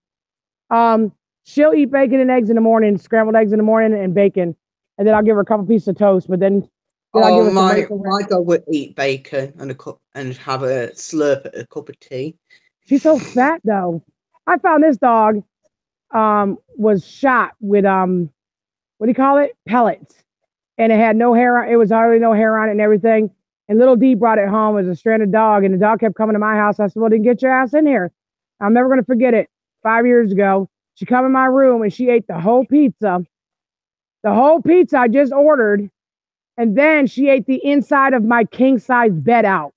She'll eat bacon and eggs in the morning, scrambled eggs in the morning and bacon. and then I'll give her a couple pieces of toast. But then I'll give her my dog would eat bacon and have a slurp at a cup of tea. She's so fat though. I found this dog was shot with what do you call it? Pellets. And it had no hair on it. Was already no hair on it and everything. And little D brought it home as a stranded dog. And the dog kept coming to my house. I said, well, then get your ass in here. I'm never going to forget it. 5 years ago, she come in my room and she ate the whole pizza. The whole pizza I just ordered. And then she ate the inside of my king size bed out.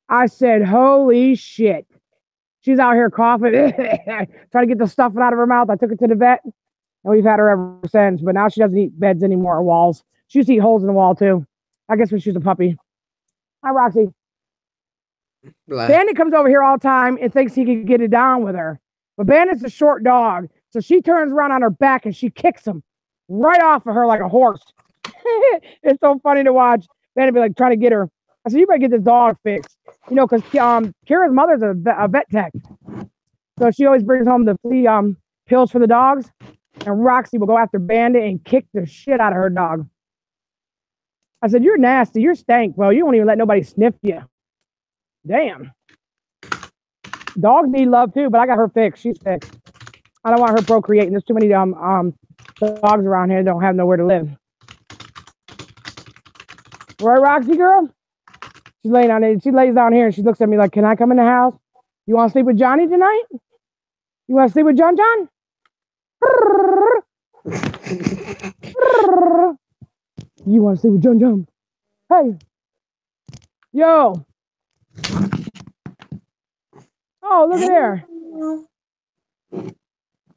I said, holy shit. She's out here coughing, trying to get the stuff out of her mouth. I took her to the vet. And we've had her ever since. But now she doesn't eat beds anymore or walls. She used to eat holes in the wall too. I guess when she was a puppy. Hi, Roxy. Bandit comes over here all the time and thinks he can get it down with her. But Bandit's a short dog. So she turns around on her back and she kicks him right off of her like a horse. It's so funny to watch. Bandit be like trying to get her. I said, you better get this dog fixed. You know, because Kara's mother's a vet tech. So she always brings home the flea pills for the dogs. And Roxy will go after Bandit and kick the shit out of her dog. I said, you're nasty. You're stank, bro. You won't even let nobody sniff you. Damn. Dogs need love too, but I got her fixed. She's fixed. I don't want her procreating. There's too many dogs around here that don't have nowhere to live. Right, Roxy girl? She's laying on it. She lays down here and she looks at me like, can I come in the house? You want to sleep with Johnny tonight? You want to sleep with John? You want to sleep with John? Hey. Yo. Oh, look at there.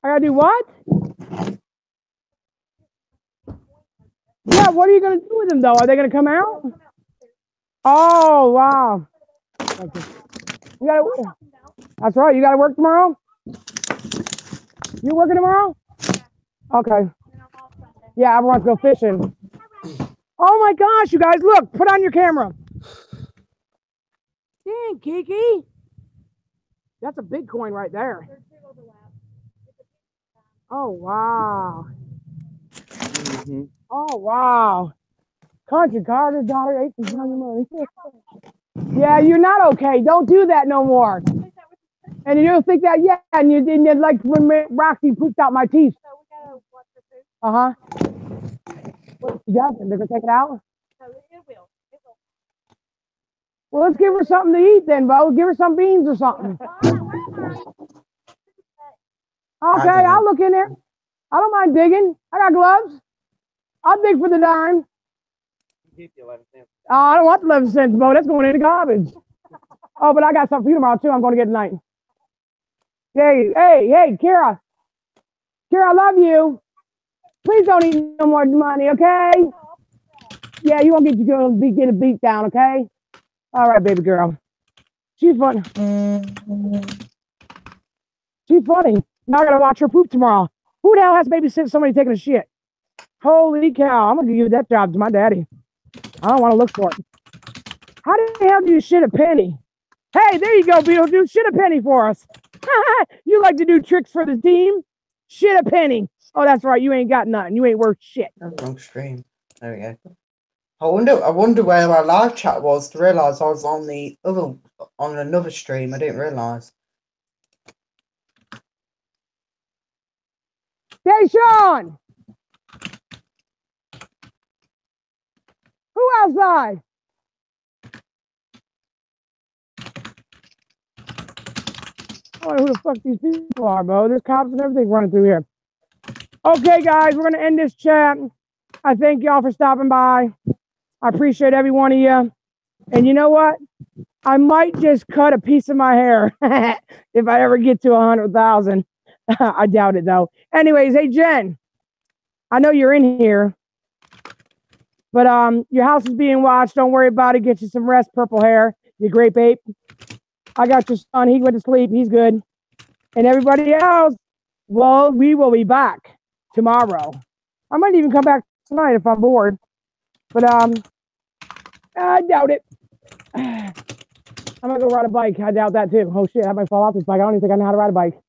I gotta do what? Yeah, what are you gonna do with them though? Are they gonna come out? Oh, wow. You gotta, that's right. You gotta work tomorrow? You working tomorrow? Okay. Yeah, I want to go fishing. Oh my gosh, you guys, look, put on your camera. Dang, Kiki. That's a big coin right there. Oh, wow. Mm-hmm. Oh, wow. Country Carter's daughter ate some money. Yeah, you're not okay. Don't do that no more. And you don't think that, yeah, and you didn't like when Roxy pooped out my teeth. Uh-huh. What she does? They're gonna take it out? No, it will. Well, let's give her something to eat then, Bo. Give her some beans or something. Okay, I'll look in there. I don't mind digging. I got gloves. I'll dig for the dime. Oh, I don't want the 11 cents, Bo. That's going in the garbage. Oh, but I got something for you tomorrow, too. I'm going to get tonight. Hey, Kara. Kara, I love you. Please don't eat no more money, okay? Yeah, you won't get your girl to get a beat down, okay? All right, baby girl. She's funny. She's funny. Now I gotta watch her poop tomorrow. Who the hell has to babysit somebody taking a shit? Holy cow, I'm gonna give that job to my daddy. I don't want to look for it. How the hell do you shit a penny? Hey, there you go, Beetlejuice. Shit a penny for us. You like to do tricks for the team? Shit a penny. Oh, that's right. You ain't got nothing. You ain't worth shit. Wrong stream. There we go. I wonder where our live chat was to realise I was on another stream. I didn't realise. Hey, Sean! Who outside? I don't know who the fuck these people are, bro. There's cops and everything running through here. Okay, guys, we're going to end this chat. I thank y'all for stopping by. I appreciate every one of you. And you know what? I might just cut a piece of my hair if I ever get to 100,000. I doubt it, though. Anyways, hey, Jen, I know you're in here, but your house is being watched. Don't worry about it. Get you some rest, purple hair, you grape ape. I got your son. He went to sleep. He's good. And everybody else, well, we will be back tomorrow. I might even come back tonight if I'm bored. But I doubt it. I'm gonna go ride a bike. I doubt that too. Oh shit, I might fall off this bike. I don't even think I know how to ride a bike.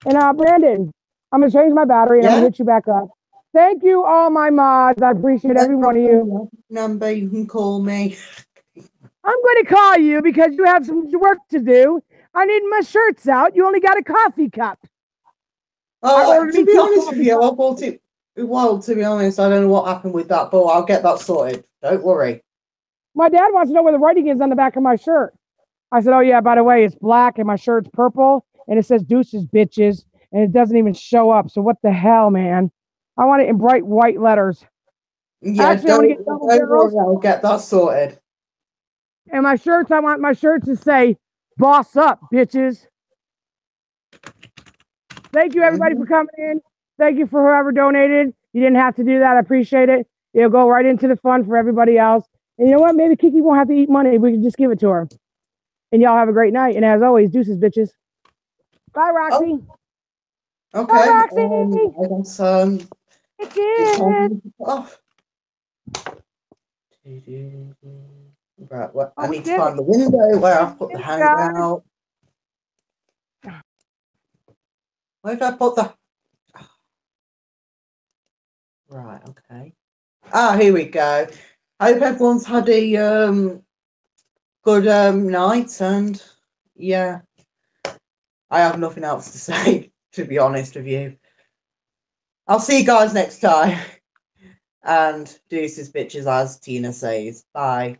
And Brandon, I'm gonna change my battery and I'm gonna hit you back up. Thank you, all my mods. I appreciate every one of you. Number, you can call me. I'm going to call you because you have some work to do. I need my shirts out. You only got a coffee cup. Oh, to be honest with you, I bought it. Well, to be honest, I don't know what happened with that, but I'll get that sorted. Don't worry. My dad wants to know where the writing is on the back of my shirt. I said, oh, yeah, by the way, it's black and my shirt's purple and it says deuces, bitches, and it doesn't even show up. So what the hell, man? I want it in bright white letters. Yeah, actually, don't worry, I'll get that sorted. And my shirts, I want my shirts to say, boss up, bitches. Thank you, everybody, for coming in. Thank you for whoever donated. You didn't have to do that. I appreciate it. It'll go right into the fund for everybody else. And you know what? Maybe Kiki won't have to eat money. We can just give it to her. And y'all have a great night. And as always, deuces, bitches. Bye, Roxy. Oh. Okay. Bye, Roxy. I guess, right, well, I need to find the window where I've put the hangout. Where did I put the... Right, okay. Here we go. I hope everyone's had a good night, and yeah, I have nothing else to say, to be honest with you. I'll see you guys next time. And deuces, bitches, as Tina says. Bye.